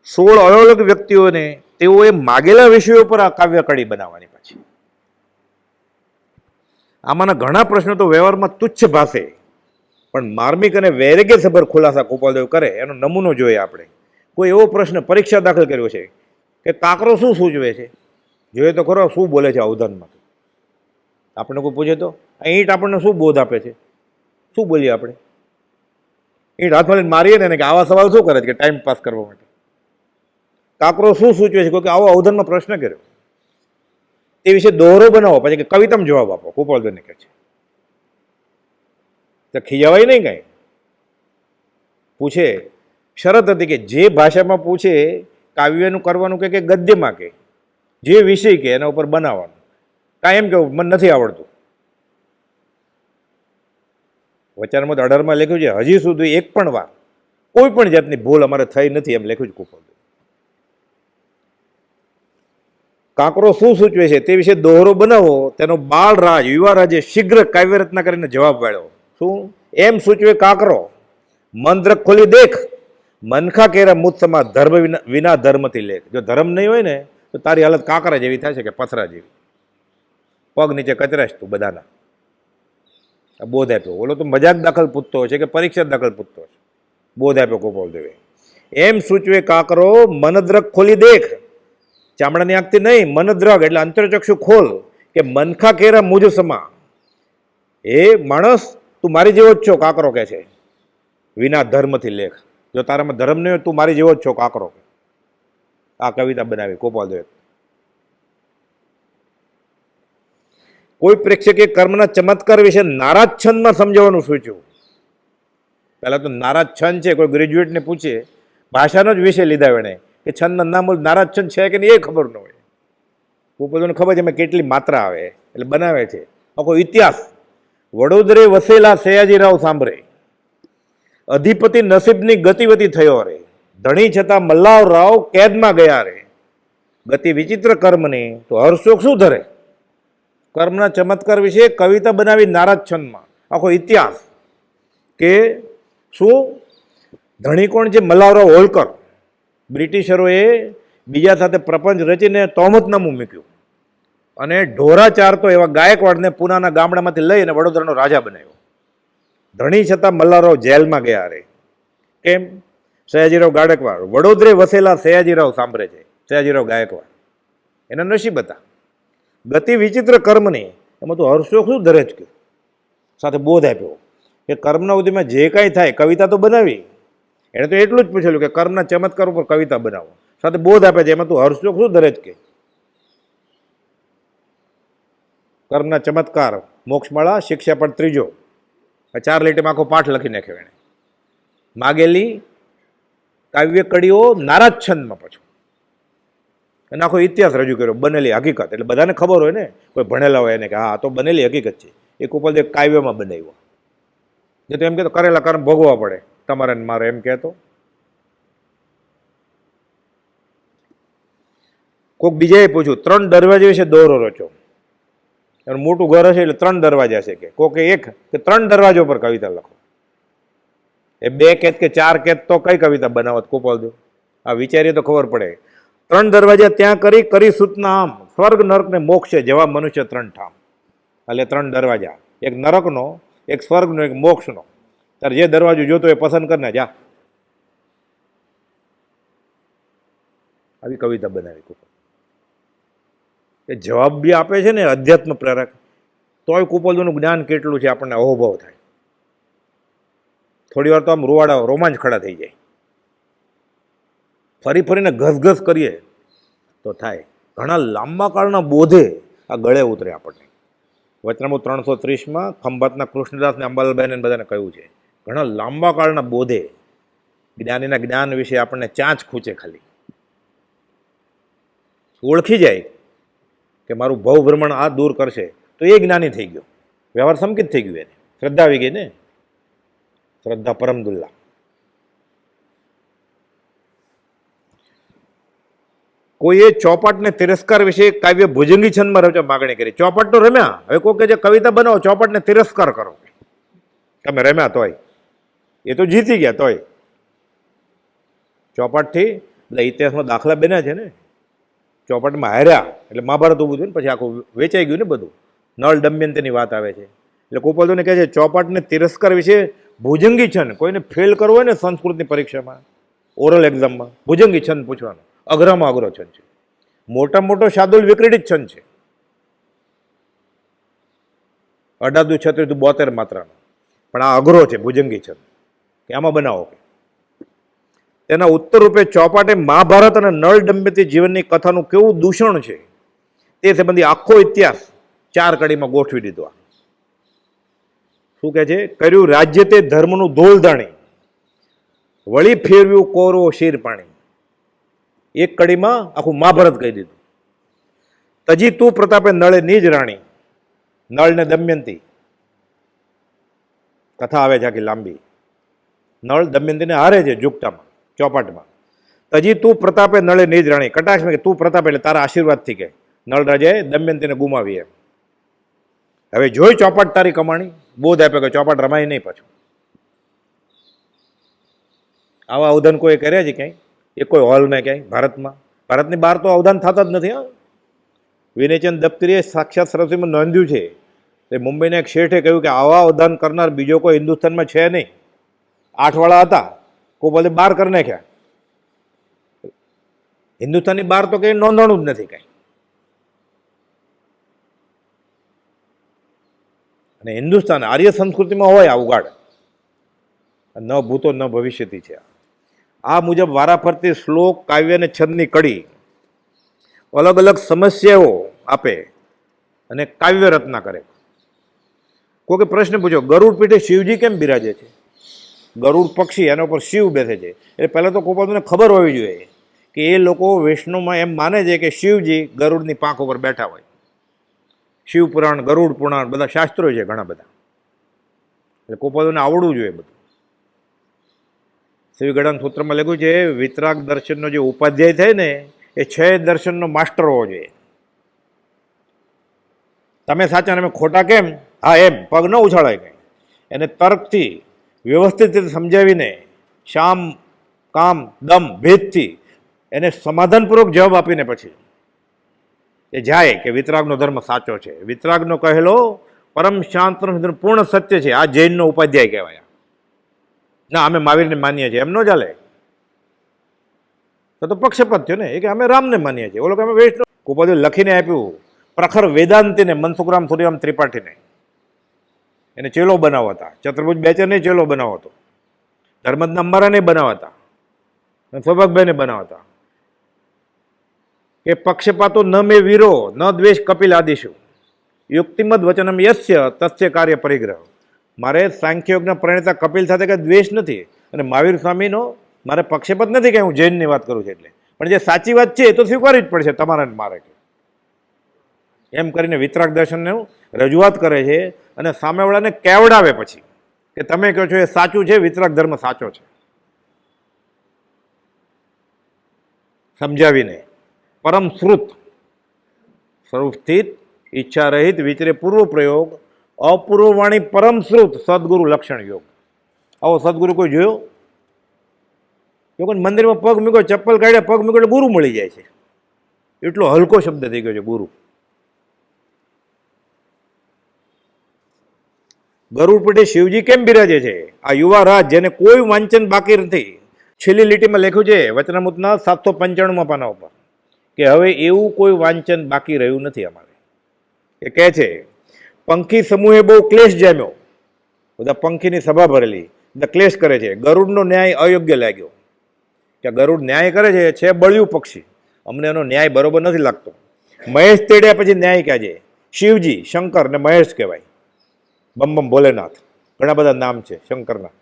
16 અલગ અલગ વ્યક્તિઓને તેઓએ માગેલા વિષયો પર આ કાવ્ય કડી બનાવવાની પછી. આમાંના ઘણા પ્રશ્નો તો વ્યવહારમાં તુચ્છ ભાષે, પણ માર્મિક અને વૈરાગ્યસભર ખુલાસા ગોપાલદેવ કરે એનો નમૂનો જોઈએ આપણે. કોઈ એવો પ્રશ્ન પરીક્ષા દાખલ કર્યો છે કે કાંકરો શું સૂચવે છે? જોઈએ તો ખરો શું બોલે છે અવધાનમાં. આપણે કોઈ પૂછે તો આ ઈંટ આપણને શું બોધ આપે છે? શું બોલીએ આપણે? ઈંટ હાથમાં લઈને મારીએ ને કે આવા સવાલ શું કરે છે કે ટાઈમ પાસ કરવા માટે? કાંકરો શું સૂચવે છે કે આવો અવધાનમાં પ્રશ્ન કર્યો, તે વિશે દોહરો બનાવો, પછી કે કવિતામાં જવાબ આપો. ગોપાલદેવને કહે છે તો ખીજાવાય નહીં કાંઈ. પૂછે શરત હતી કે જે ભાષામાં પૂછે કાવ્યનું કરવાનું કે ગદ્યમાં કે જે વિષય કે એના ઉપર બનાવવાનું. કાંઈ એમ કેવું મને નથી આવડતું. વચનમાં 18માં લખ્યું છે હજી સુધી એક પણ વાર કોઈ પણ જાતની ભૂલ અમારે થઈ નથી એમ લખ્યું છે ગોપાલદેવ. કાંકરો શું સૂચવે છે તે વિશે દોહરો બનાવો, તેનો બાળરાજ યુવારાજે શીઘ્ર કાવ્યરચના કરીને જવાબ વાળ્યો. શું એમ સૂચવે કાંકરો? મંદ્રક ખોલી દેખ, મનખા કેરા મુત્સમા ધર્મ વિના ધર્મથી લેખ. જો ધર્મ નહીં હોય ને તો તારી હાલત કાંકરા જેવી થાય છે કે પથરા જેવી. પગ નીચે કચરાશ તું બધાના. બોધ આપ્યો. ઓલો તો મજાક દાખલ પૂછતો હોય છે કે પરીક્ષા દાખલ પૂછતો છે. બોધ આપ્યો ગોપાલદેવે. એમ સૂચવે કાંકરો મનદ્રક ખોલી દેખ, ચામડાની આંખથી નહીં, મનદ્રગ એટલે અંતરચક્ષુ ખોલ, કે મનખા કેરા મુજ સમા. એ માણસ તું મારી જેવો જ છો, કાંકરો કહે છે, વિના ધર્મથી લેખ. જો તારામાં ધર્મ નહીં હોય તું મારી જેવો જ છો, કાંકરો. આ કવિતા બનાવી ગોપાલદેવે. કોઈ પ્રેક્ષકે કર્મના ચમત્કાર વિશે નારાજ છંદમાં સમજાવવાનું સૂચ્યું. પહેલા તો નારાજ છંદ છે, કોઈ ગ્રેજ્યુએટને પૂછે, ભાષાનો જ વિષય લીધા એણે કે છંદના નામ નારાજ છંદ છે કે નહીં એ ખબર ન હોય. ગોપાલદેવને ખબર છે એમાં કેટલી માત્રા આવે એટલે બનાવે છે. આખો ઇતિહાસ. વડોદરે વસેલા સયાજીરાવ સાંભળે, અધિપતિ નસીબની ગતિવતી થયો રે, ધણી છતાં મલ્હારરાવ કેદમાં ગયા રે, ગતિ વિચિત્ર કર્મની તો હર્ષોક શું ધરે. કર્મના ચમત્કાર વિશે કવિતા બનાવી નારાજ છંદમાં. આખો ઇતિહાસ કે શું ધણી કોણ છે? મલ્હારરાવ હોલકર. બ્રિટિશરોએ બીજા સાથે પ્રપંચ રચીને તહોમતનામું મૂક્યું અને ઢોરા ચારતો એવા ગાયકવાડને પૂનાના ગામડામાંથી લઈને વડોદરાનો રાજા બનાવ્યો. ધણી છતાં મલ્હારરાવ જેલમાં ગયા રે. કેમ? સયાજીરાવ ગાયકવાડ. વડોદરે વસેલા સયાજીરાવ સાંભળે છે, સયાજીરાવ ગાયકવાડ. એના નસીબ હતા. ગતિ વિચિત્ર કર્મની એમાં તો હર્ષોક શું ધરે જ કે સાથે બોધ આપ્યો કે કર્મના ઉદયમાં જે કાંઈ થાય કવિતા તો બનાવી. એણે તો એટલું જ પૂછેલું કે કર્મના ચમત્કાર ઉપર કવિતા બનાવો, સાથે બોધ આપે છે. એમાં તું હર્ષોક શું ધરે જ કે કર્મના ચમત્કાર, મોક્ષમાળા, શિક્ષાપદ 3. 4 લીટીમાં આખો પાઠ લખી નાખ્યો એણે. માગેલી કાવ્ય કડીઓ નારાજ છંદમાં પાછું અને આખો ઇતિહાસ રજૂ કર્યો, બનેલી હકીકત. એટલે બધાને ખબર હોય ને, કોઈ ભણેલા હોય એને કે હા તો બનેલી હકીકત છે. એ ગોપાલદેવ કાવ્યમાં બનાવ્યો. જે તો એમ કહેતો કરેલા કર્મ ભોગવવા પડે તમારે મારે એમ કહેતો. કોઈક બીજાએ પૂછ્યું 3 દરવાજા વિશે દોરો રચો. એનું મોટું ઘર હશે એટલે 3 દરવાજા છે કે કોકે એક કે 3 દરવાજો પર કવિતા લખો. એ 2 કેત કે 4 કેત તો કઈ કવિતા બનાવત ગોપાલદેવ? આ વિચારીએ તો ખબર પડે. 3 દરવાજા ત્યાં કરી સૂતના આમ, સ્વર્ગ નરક ને મોક્ષે જવા મનુષ્ય 3 ઠામ. એટલે 3 દરવાજા, એક નરકનો, એક સ્વર્ગનો, એક મોક્ષનો. તારે જે દરવાજો જોતો એ પસંદ કરીને જા. આવી કવિતા બનાવી ગોપાલ. એ જવાબ બી આપે છે ને અધ્યાત્મ પ્રેરક. તોય ગોપાલદેવનું જ્ઞાન કેટલું છે આપણને અહોભાવ થાય. થોડી વાર તો આમ રૂવાડા રોમાંચ ખડા થઈ જાય. ફરી ફરીને ઘસઘસ કરીએ તો થાય. ઘણા લાંબા કાળના બોધે આ ગળે ઉતરે આપણને. વચનામૃત 330માં ખંભાતના કૃષ્ણદાસને અંબાલાલબેન બધાને કહ્યું છે. ઘણા લાંબા કાળના બોધે જ્ઞાનીના જ્ઞાન વિશે આપણને ચાંચ ખૂંચે. ખાલી ઓળખી જાય કે મારું ભવ ભ્રમણ આ દૂર કરશે તો એ જ્ઞાની થઈ ગયો. વ્યવહાર સંકિત થઈ ગયું. એને શ્રદ્ધા આવી ગઈ ને, શ્રદ્ધા પરમદુલ્લા. કોઈએ ચોપાટને તિરસ્કાર વિશે કાવ્ય ભુજંગી છંદમાં રચવા માગણી કરી. ચોપાટ તો રમ્યા, હવે કોઈ કે જે કવિતા બનાવો ચોપાટને તિરસ્કાર કરો. તમે રમ્યા તોય એ તો જીતી ગયા તોય. ચોપાટથી બધા ઇતિહાસમાં દાખલા બન્યા છે ને, ચોપાટમાં હાર્યા એટલે મહાભારત ઊભું થયું ને પછી આખું વેચાઈ ગયું ને બધું. નળ દમયંતીની વાત આવે છે એટલે કુપોલદેવને કહે છે ચોપાટને તિરસ્કાર વિશે ભુજંગી છંદ, કોઈને ફેલ કરવો હોય ને સંસ્કૃતની પરીક્ષામાં, ઓરલ એક્ઝામમાં, ભુજંગી છંદ પૂછવાનો, અઘરામાં અઘરો છંદ છે. મોટા મોટો શાર્દુલ વિક્રીડિત છંદ છે, 18 36 72 માત્રાનો, પણ આ અઘરો છે ભુજંગી છંદ, કે આમાં બનાવો. તેના ઉત્તર રૂપે ચોપાટે મહાભારત અને નળ દંપતી જીવનની કથાનું કેવું દૂષણ છે તે સંબંધી આખો ઇતિહાસ 4 કડીમાં ગોઠવી દીધો. શું કહે છે? કર્યું રાજ્ય તે ધર્મનું ધોલધાણી, વળી ફેરવ્યું કોરો શીર પાણી. એક કડીમાં આખું મહાભારત કહી દીધું. તજી તું પ્રતાપે નળે નિજ રાણી, નળ ને દમયંતી કથા આવે છે આખી લાંબી. નળ દમયંતીને હારે છે જુગટામાં, ચોપાટમાં. તજી તું પ્રતાપે નળે નિજ રાણી, કટાક્ષમાં કે તું પ્રતાપ એટલે તારા આશીર્વાદથી કે નળ રાજાએ દમયંતીને ગુમાવી એમ. હવે જોઈ ચોપાટ તારી કમાણી, બોધ આપે કે ચોપાટ રમાય નહીં પાછું. આવા અવધાન કોઈ કર્યા છે ક્યાંય? એ કોઈ હોલમાં ક્યાંય ભારતમાં? ભારતની બહાર તો અવધાન થતા જ નથી. હા, વિનયચંદ દફતરીએ સાક્ષાત સરસ્વતીમાં નોંધ્યું છે. એ મુંબઈના એક શેઠે કહ્યું કે આવા અવધાન કરનાર બીજો કોઈ હિન્દુસ્તાનમાં છે નહીં. 8 વાળા હતા, કોઈ બધે બહાર કરી નાખ્યા. હિન્દુસ્તાનની બહાર તો કંઈ નોંધાણું જ નથી કાંઈ. અને હિન્દુસ્તાન આર્ય સંસ્કૃતિમાં હોય આ ઉગાડ, ન ભૂતો ન ભવિષ્યથી છે. આ મુજબ વારાફરતી શ્લોક, કાવ્ય અને છંદની કડી અલગ અલગ સમસ્યાઓ આપે અને કાવ્ય રચના કરે. કોઈ પ્રશ્ન પૂછો, ગરુડ પીઠે શિવજી કેમ બિરાજે છે? ગરુડ પક્ષી, એના ઉપર શિવ બેસે છે. એટલે પહેલાં તો કોપાલને ખબર હોવી જોઈએ કે એ લોકો વૈષ્ણવમાં એમ માને છે કે શિવજી ગરુડની પાંખ ઉપર બેઠા હોય. શિવ પુરાણ, ગરુડ પુરાણ, બધા શાસ્ત્રો છે ઘણા બધા. એટલે કોપાલને આવડવું જોઈએ બધું. શ્રી ગળાન સૂત્રમાં લખ્યું છે વિતરાગ દર્શનનો જે ઉપાધ્યાય થાય ને એ 6 દર્શનનો માસ્ટર હોવો જોઈએ. તમે સાચા ને અમે ખોટા કેમ? હા એમ પગ ન ઉછાળાય કંઈ. એને તર્કથી વ્યવસ્થિત રીતે સમજાવીને શામ કામ દમ ભેદથી એને સમાધાનપૂર્વક જવાબ આપીને પછી એ જાય કે વિતરાગનો ધર્મ સાચો છે, વિતરાગનો કહેલો પરમ શાંત પૂર્ણ સત્ય છે. આ જૈનનો ઉપાધ્યાય કહેવાય. ના અમે મહાવીરને માનીએ છીએ, એમ ન ચાલે. તો પક્ષપાત થયો ને. એ કે અમે રામને માનીએ છીએ, ઓલો કે અમે વૈષ્ણવ. ઉપાધ્યાય લખીને આપ્યું પ્રખર વેદાંતિને, મનસુખરામ સૂર્યરામ ત્રિપાઠીને. એને ચેલો બનાવતા, ચતુર્ભુજ બેચરને ચેલો બનાવતો, ધર્મજના અંબારાને બનાવતા, સૌભાગભાઈને બનાવતા કે પક્ષપાતો ન મે વીરો ન દ્વેષ કપિલ આદિશુ યુક્તિમદ વચનમ યસ્ય તસ્ય કાર્ય પરિગ્રહ. મારે સાંખ્યયોગના પ્રણેતા કપિલ સાથે કંઈ દ્વેષ નથી અને મહાવીર સ્વામીનો મારે પક્ષપાત નથી કે હું જૈનની વાત કરું છું એટલે, પણ જે સાચી વાત છે એ તો સ્વીકારવી જ પડશે તમારે મારે. એમ કરીને વિતરાગ દર્શનને રજૂઆત કરે છે અને સામેવાળાને કેવડાવે પછી કે તમે કહો છો એ સાચું છે, વિતરાગ ધર્મ સાચો છે, સમજાવીને. પરમ શ્રુત સ્વરૂપ સ્થિત ઈચ્છા રહિત વિચરે પૂર્વ પ્રયોગ અપૂર્વ વાણી પરમ શ્રુત સદગુરુ લક્ષણ યોગ. આવો સદગુરુ કોઈ જોયો? કોઈ મંદિરમાં પગ મૂક્યો, ચપ્પલ કાઢ્યા, પગ મૂક્યો એટલે ગુરુ મળી જાય છે. એટલો હલકો શબ્દ થઈ ગયો છે ગુરુ. ગરુડ પીઠે શિવજી કેમ બિરાજે છે? આ યુવા રાજ જેને કોઈ વાંચન બાકી નથી. છેલ્લી લીટીમાં લખ્યું છે વચનામૃતના 795 પાના ઉપર કે હવે એવું કોઈ વાંચન બાકી રહ્યું નથી અમારે. એ કહે છે પંખી સમૂહે બહુ ક્લેશ જામ્યો, બધા પંખીની સભા ભરેલી, બધા ક્લેશ કરે છે. ગરુડનો ન્યાય અયોગ્ય લાગ્યો કે ગરુડ ન્યાય કરે છે બળ્યું પક્ષી, અમને એનો ન્યાય બરોબર નથી લાગતો. મહેશ તેડ્યા પછી ન્યાય કહેજે. શિવજી શંકર ને મહેશ કહેવાય, બમ બમ ભોલેનાથ, ઘણા બધા નામ છે શંકરના.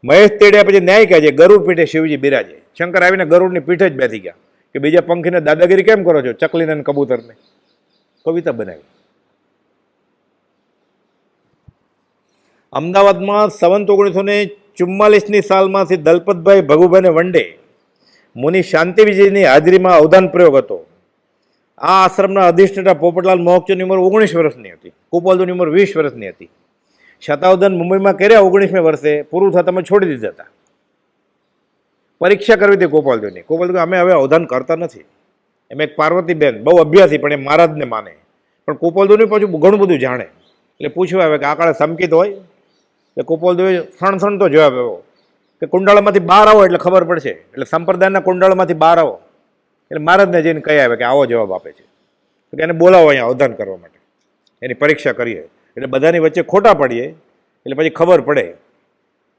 મહેશ તેડ્યા પછી ન્યાય કહેજે ગરુડ પીઠે શિવજી બિરાજે. શંકર આવીને ગરુડની પીઠે જ બેસી ગયા કે બીજા પંખીને દાદાગીરી કેમ કરો છો, ચકલીને અને કબૂતરને. કવિતા બનાવી. અમદાવાદમાં સંવંત 1944ની સાલમાંથી દલપતભાઈ ભગુભાઈને વંડે મુનિ શાંતિ વિજયની હાજરીમાં અવધાન પ્રયોગ હતો. આ આશ્રમના અધિષ્ઠાતા પોપટલાલ મહોકચંદની ઉંમર 19 વર્ષની હતી, કુપાલદુની ઉંમર 20 વર્ષની હતી. શતાવધાન મુંબઈમાં કર્યા 19મે વર્ષે, પૂરું થતામાં છોડી દીધા હતા. પરીક્ષા કરવી હતી ગોપાલદેવની. ગોપાલદેવ અમે હવે અવધાન કરતા નથી. એમ એક પાર્વતીબેન બહુ અભ્યાસી પણ એ મહારાજને માને, પણ ગોપાલદેવની પાછું ઘણું બધું જાણે. એટલે પૂછ્યું આવે કે આ કાળે સંકિત હોય? એટલે ગોપાલદેવે સણ તો જવાબ આવ્યો કે કુંડાળામાંથી બહાર આવો એટલે ખબર પડશે. એટલે સંપ્રદાયના કુંડાળામાંથી બહાર આવો એટલે મહારાજને જઈને કહી આવે કે આવો જવાબ આપે છે. તો એને બોલાવો અહીંયા અવધાન કરવા માટે, એની પરીક્ષા કરીએ. એટલે બધાની વચ્ચે ખોટા પડીએ એટલે પછી ખબર પડે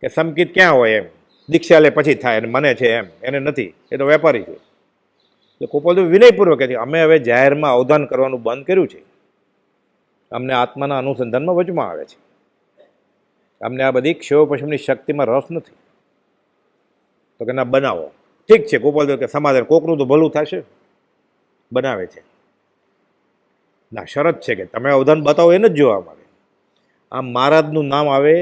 કે સંકિત ક્યાં હોય એમ. દીક્ષા લે પછી થાય અને મને છે એમ, એને નથી, એ તો વેપારી છે. એટલે ગોપાલદેવ વિનયપૂર્વક કહે છે અમે હવે જાહેરમાં અવધાન કરવાનું બંધ કર્યું છે. અમને આત્માના અનુસંધાનમાં વચમાં આવે છે. અમને આ બધી ક્ષેવ પશ્ચિમની શક્તિમાં રસ નથી. તો કે ના બનાવો. ઠીક છે ગોપાલદેવ કે સમાધાન, કોકનું તો ભલું થશે, બનાવે છે. ના શરત છે કે તમે અવધાન બતાવો એને જ જોવા મળે. આમ મહારાજનું નામ આવે,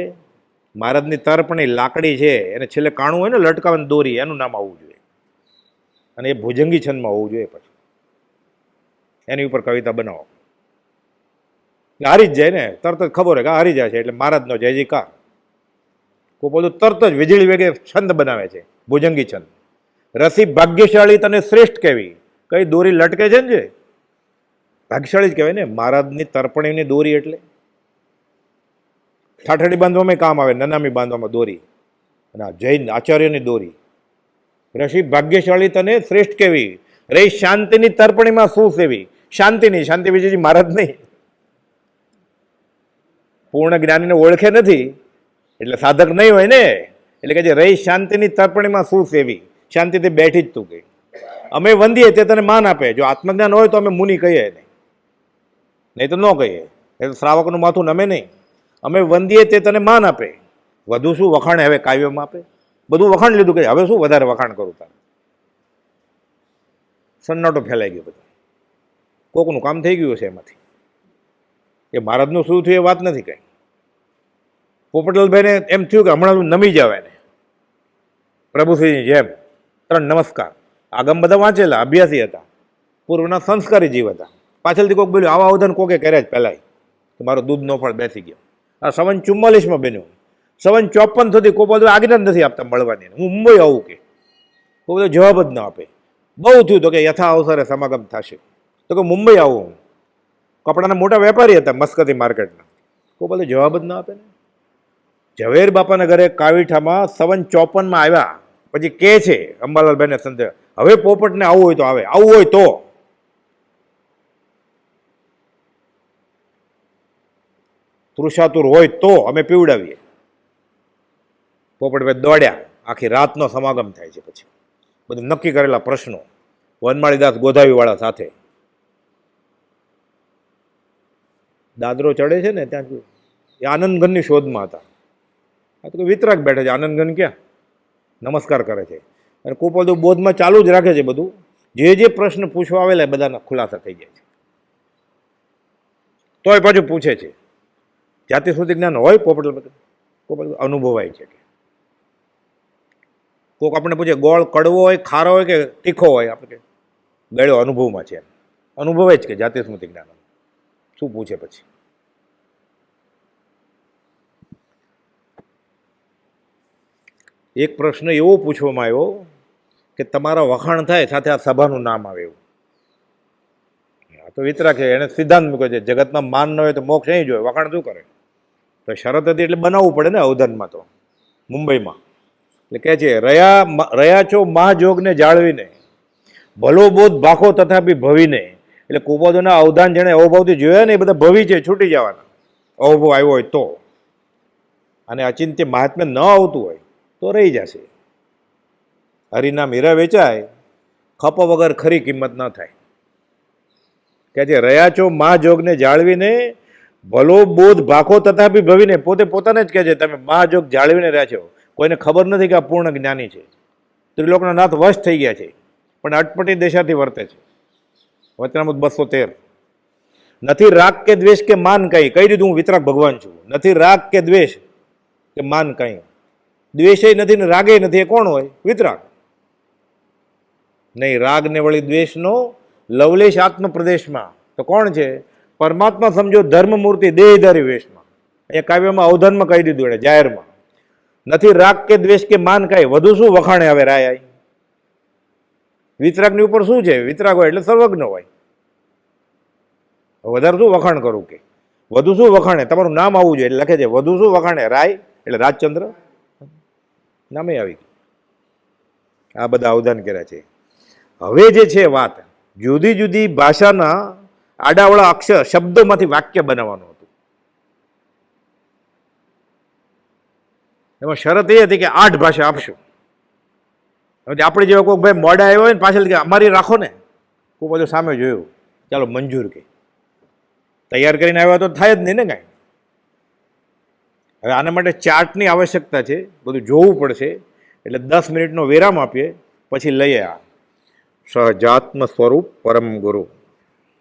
મહારાજની તર્પણી લાકડી છે એને છેલ્લે કાણું હોય ને લટકાવાની દોરી, એનું નામ આવવું જોઈએ અને એ ભુજંગી છંદમાં હોવું જોઈએ. પછી એની ઉપર કવિતા બનાવો. હારી જ જાય ને, તરત જ ખબર હોય કે હારી જાય છે એટલે મહારાજનો જય જયકાર. કોઈ બધું તરત જ વીજળી વેગે છંદ બનાવે છે, ભુજંગી છંદ. રસી ભાગ્યશાળી તને શ્રેષ્ઠ કહેવી. કઈ દોરી લટકે છે ને જે ભાગ્યશાળી જ કહેવાય ને. મહારાજની તર્પણીની દોરી એટલે ઠાઠડી બાંધવામાં કામ આવે, નનામી બાંધવામાં દોરી, અને જૈન આચાર્યની દોરી. રસી ભાગ્યશાળી તને શ્રેષ્ઠ કહેવી, રહી શાંતિની તર્પણીમાં શું સેવી. શાંતિની, શાંતિ વિજયજી મહારાજ નહીં. પૂર્ણ જ્ઞાનીને ઓળખે નથી એટલે સાધક નહીં હોય ને. એટલે કે જે રહી શાંતિની તર્પણીમાં શું સેવી, શાંતિથી બેઠી જ તું ગઈ. અમે વંદીએ તે તને માન આપે. જો આત્મજ્ઞાન હોય તો અમે મુનિ કહીએ નહીં તો ન કહીએ. એ તો શ્રાવકનું માથું નમે નહીં. અમે વંદીએ તે તને માન આપે. વધુ શું વખાણ હવે કાવ્યમાં આપે? બધું વખાણ લીધું કે હવે શું વધારે વખાણ કરું તારે. સન્નાટો ફેલાઈ ગયો બધો. કોકનું કામ થઈ ગયું છે એમાંથી. એ મહારાજનું શું થયું એ વાત નથી કઈ. પોપટલાલભાઈને એમ થયું કે હમણાં નમી જાવ એને પ્રભુશ્રીની જેમ. 3 નમસ્કાર. આગમ બધા વાંચેલા, અભ્યાસી હતા, પૂર્વના સંસ્કારી જીવ હતા. પાછળથી કોઈક બોલ્યું આવા અવધાન કોકે કર્યા જ પહેલાં તો મારો દૂધ નો ફળ બેસી ગયો. આ 44 બન્યું. 54 સુધી ગોપાલદેવ આજ્ઞા નથી આપતા મળવાની. હું મુંબઈ આવું કે ગોપાલદેવ જવાબ જ ન આપે. બહુ થયું તો કે યથા અવસરે સમાગમ થશે. તો કે મુંબઈ આવું. કપડાના મોટા વેપારી હતા મસ્કતી માર્કેટના. ગોપાલદેવ જવાબ જ ન આપે ને. ઝવેર બાપાના ઘરે કાવીઠામાં 54 આવ્યા પછી કે છે અંબાલાલભાઈને સંદેહ, હવે પોપટને આવવું હોય તો આવે, આવવું હોય તો. તૃષાતુર હોય તો અમે પીવડાવીએ. પોપટભાઈ દોડ્યા. આખી રાતનો સમાગમ થાય છે. પછી બધું નક્કી કરેલા પ્રશ્નો વનમાળીદાસ ગોધાવીવાળા સાથે. દાદરો ચડે છે ને ત્યાં એ આનંદગનની શોધમાં હતા. આ તો વિતરાગ બેઠે છે, આનંદગન ક્યાં નમસ્કાર કરે છે. અને ગોપાલદેવ બોધમાં ચાલુ જ રાખે છે બધું. જે પ્રશ્ન પૂછવા આવેલા બધાના ખુલાસા થઈ જાય છે. તોય પાછું પૂછે છે. જાતિ સુધી જ્ઞાન હોય પોપટલાલ અનુભવાય છે કે કોક આપણે પૂછે ગોળ કડવો હોય, ખારો હોય કે તીખો હોય, આપણે કે ગળ્યો અનુભવમાં છે. અનુભવાય જ કે જાતિ સ્મૃતિ જ્ઞાન. શું પૂછે પછી? એક પ્રશ્ન એવો પૂછવામાં આવ્યો કે તમારા વખાણ થાય સાથે આ સભાનું નામ આવે એવું. આ તો વિતરાગ છે, એને સિદ્ધાંત મૂક્યો છે જગતમાં માન ન હોય તો મોક્ષ અહીં જ હોય, વખાણ શું કરે? તો શરત હતી એટલે બનાવવું પડે ને અવધાનમાં. તો મુંબઈમાં એટલે કહે છે રહ્યા છો મહાજોગને જાળવીને, ભલો બોધ ભાખો તથાપી ભવીને. એટલે કુપોદોના અવધાન જેને અવભાવથી જોયા ને એ બધા ભવી છે, છૂટી જવાના. અવભાવ આવ્યો હોય તો, અને અચિંત્ય મહાત્મ્ય ન આવતું હોય તો રહી જશે. હરિનામ હીરા વેચાય, ખપ વગર ખરી કિંમત ન થાય. કે છે રહ્યા છો મહાજોગને જાળવીને, ભલો બોધ ભાખો તથાપી ભવીને. પોતે પોતાને જ કહે છે તમે મહાજોગ જાળવીને રહ્યા છો. કોઈને ખબર નથી કે આ પૂર્ણ જ્ઞાની છે. ત્રિલોકના નાથ વશ થઈ ગયા છે પણ અટપટી દેશાથી વર્તે છે. વચનામૃત 213. નથી રાગ કે દ્વેષ કે માન કઈ. કહી દીધું હું વિતરાગ ભગવાન છું. નથી રાગ કે દ્વેષ કે માન કઈ. દ્વેષે નથી ને રાગે નથી, એ કોણ હોય? વિતરાગ. નહીં રાગ ને વળી દ્વેષનો લવલેશ આત્મ પ્રદેશમાં. તો કોણ છે? પરમાત્મા સમજો ધર્મમૂર્તિ દેહધારી વેશમાં. એ કાવ્યમાં અવધાનમાં કહી દીધું એને જાહેરમાં. નથી રાગ કે દ્વેષ કે માન કાંઈ, વધુ શું વખાણે હવે રાય આઈ? વિતરાગની ઉપર શું છે? વિતરાગ હોય એટલે સર્વજ્ઞ હોય, વધારે શું વખાણ કરું કે? વધુ શું વખાણે? તમારું નામ આવવું જોઈએ એટલે લખે છે વધુ શું વખાણે રાય એટલે રાજચંદ્ર નામે આવી ગયું. આ બધા અવધાન કર્યા છે. હવે જે છે વાત, જુદી જુદી ભાષાના આડાવડા અક્ષર શબ્દોમાંથી વાક્ય બનાવવાનું હતું. એમાં શરત એ હતી કે 8 ભાષા આપશું. હવે આપણે જેવા કોઈ ભાઈ મોડા આવ્યો હોય ને પાછળ કે અમારી રાખો ને, કોઈ બધું સામે જોયું, ચાલો મંજૂર કે તૈયાર કરીને આવ્યા તો થાય જ નહીં ને કાંઈ. હવે આના માટે ચાર્ટની આવશ્યકતા છે, બધું જોવું પડશે. એટલે 10 મિનિટનો વિરામ આપીએ, પછી લઈએ આ સહજાત્મ સ્વરૂપ પરમ ગુરુ.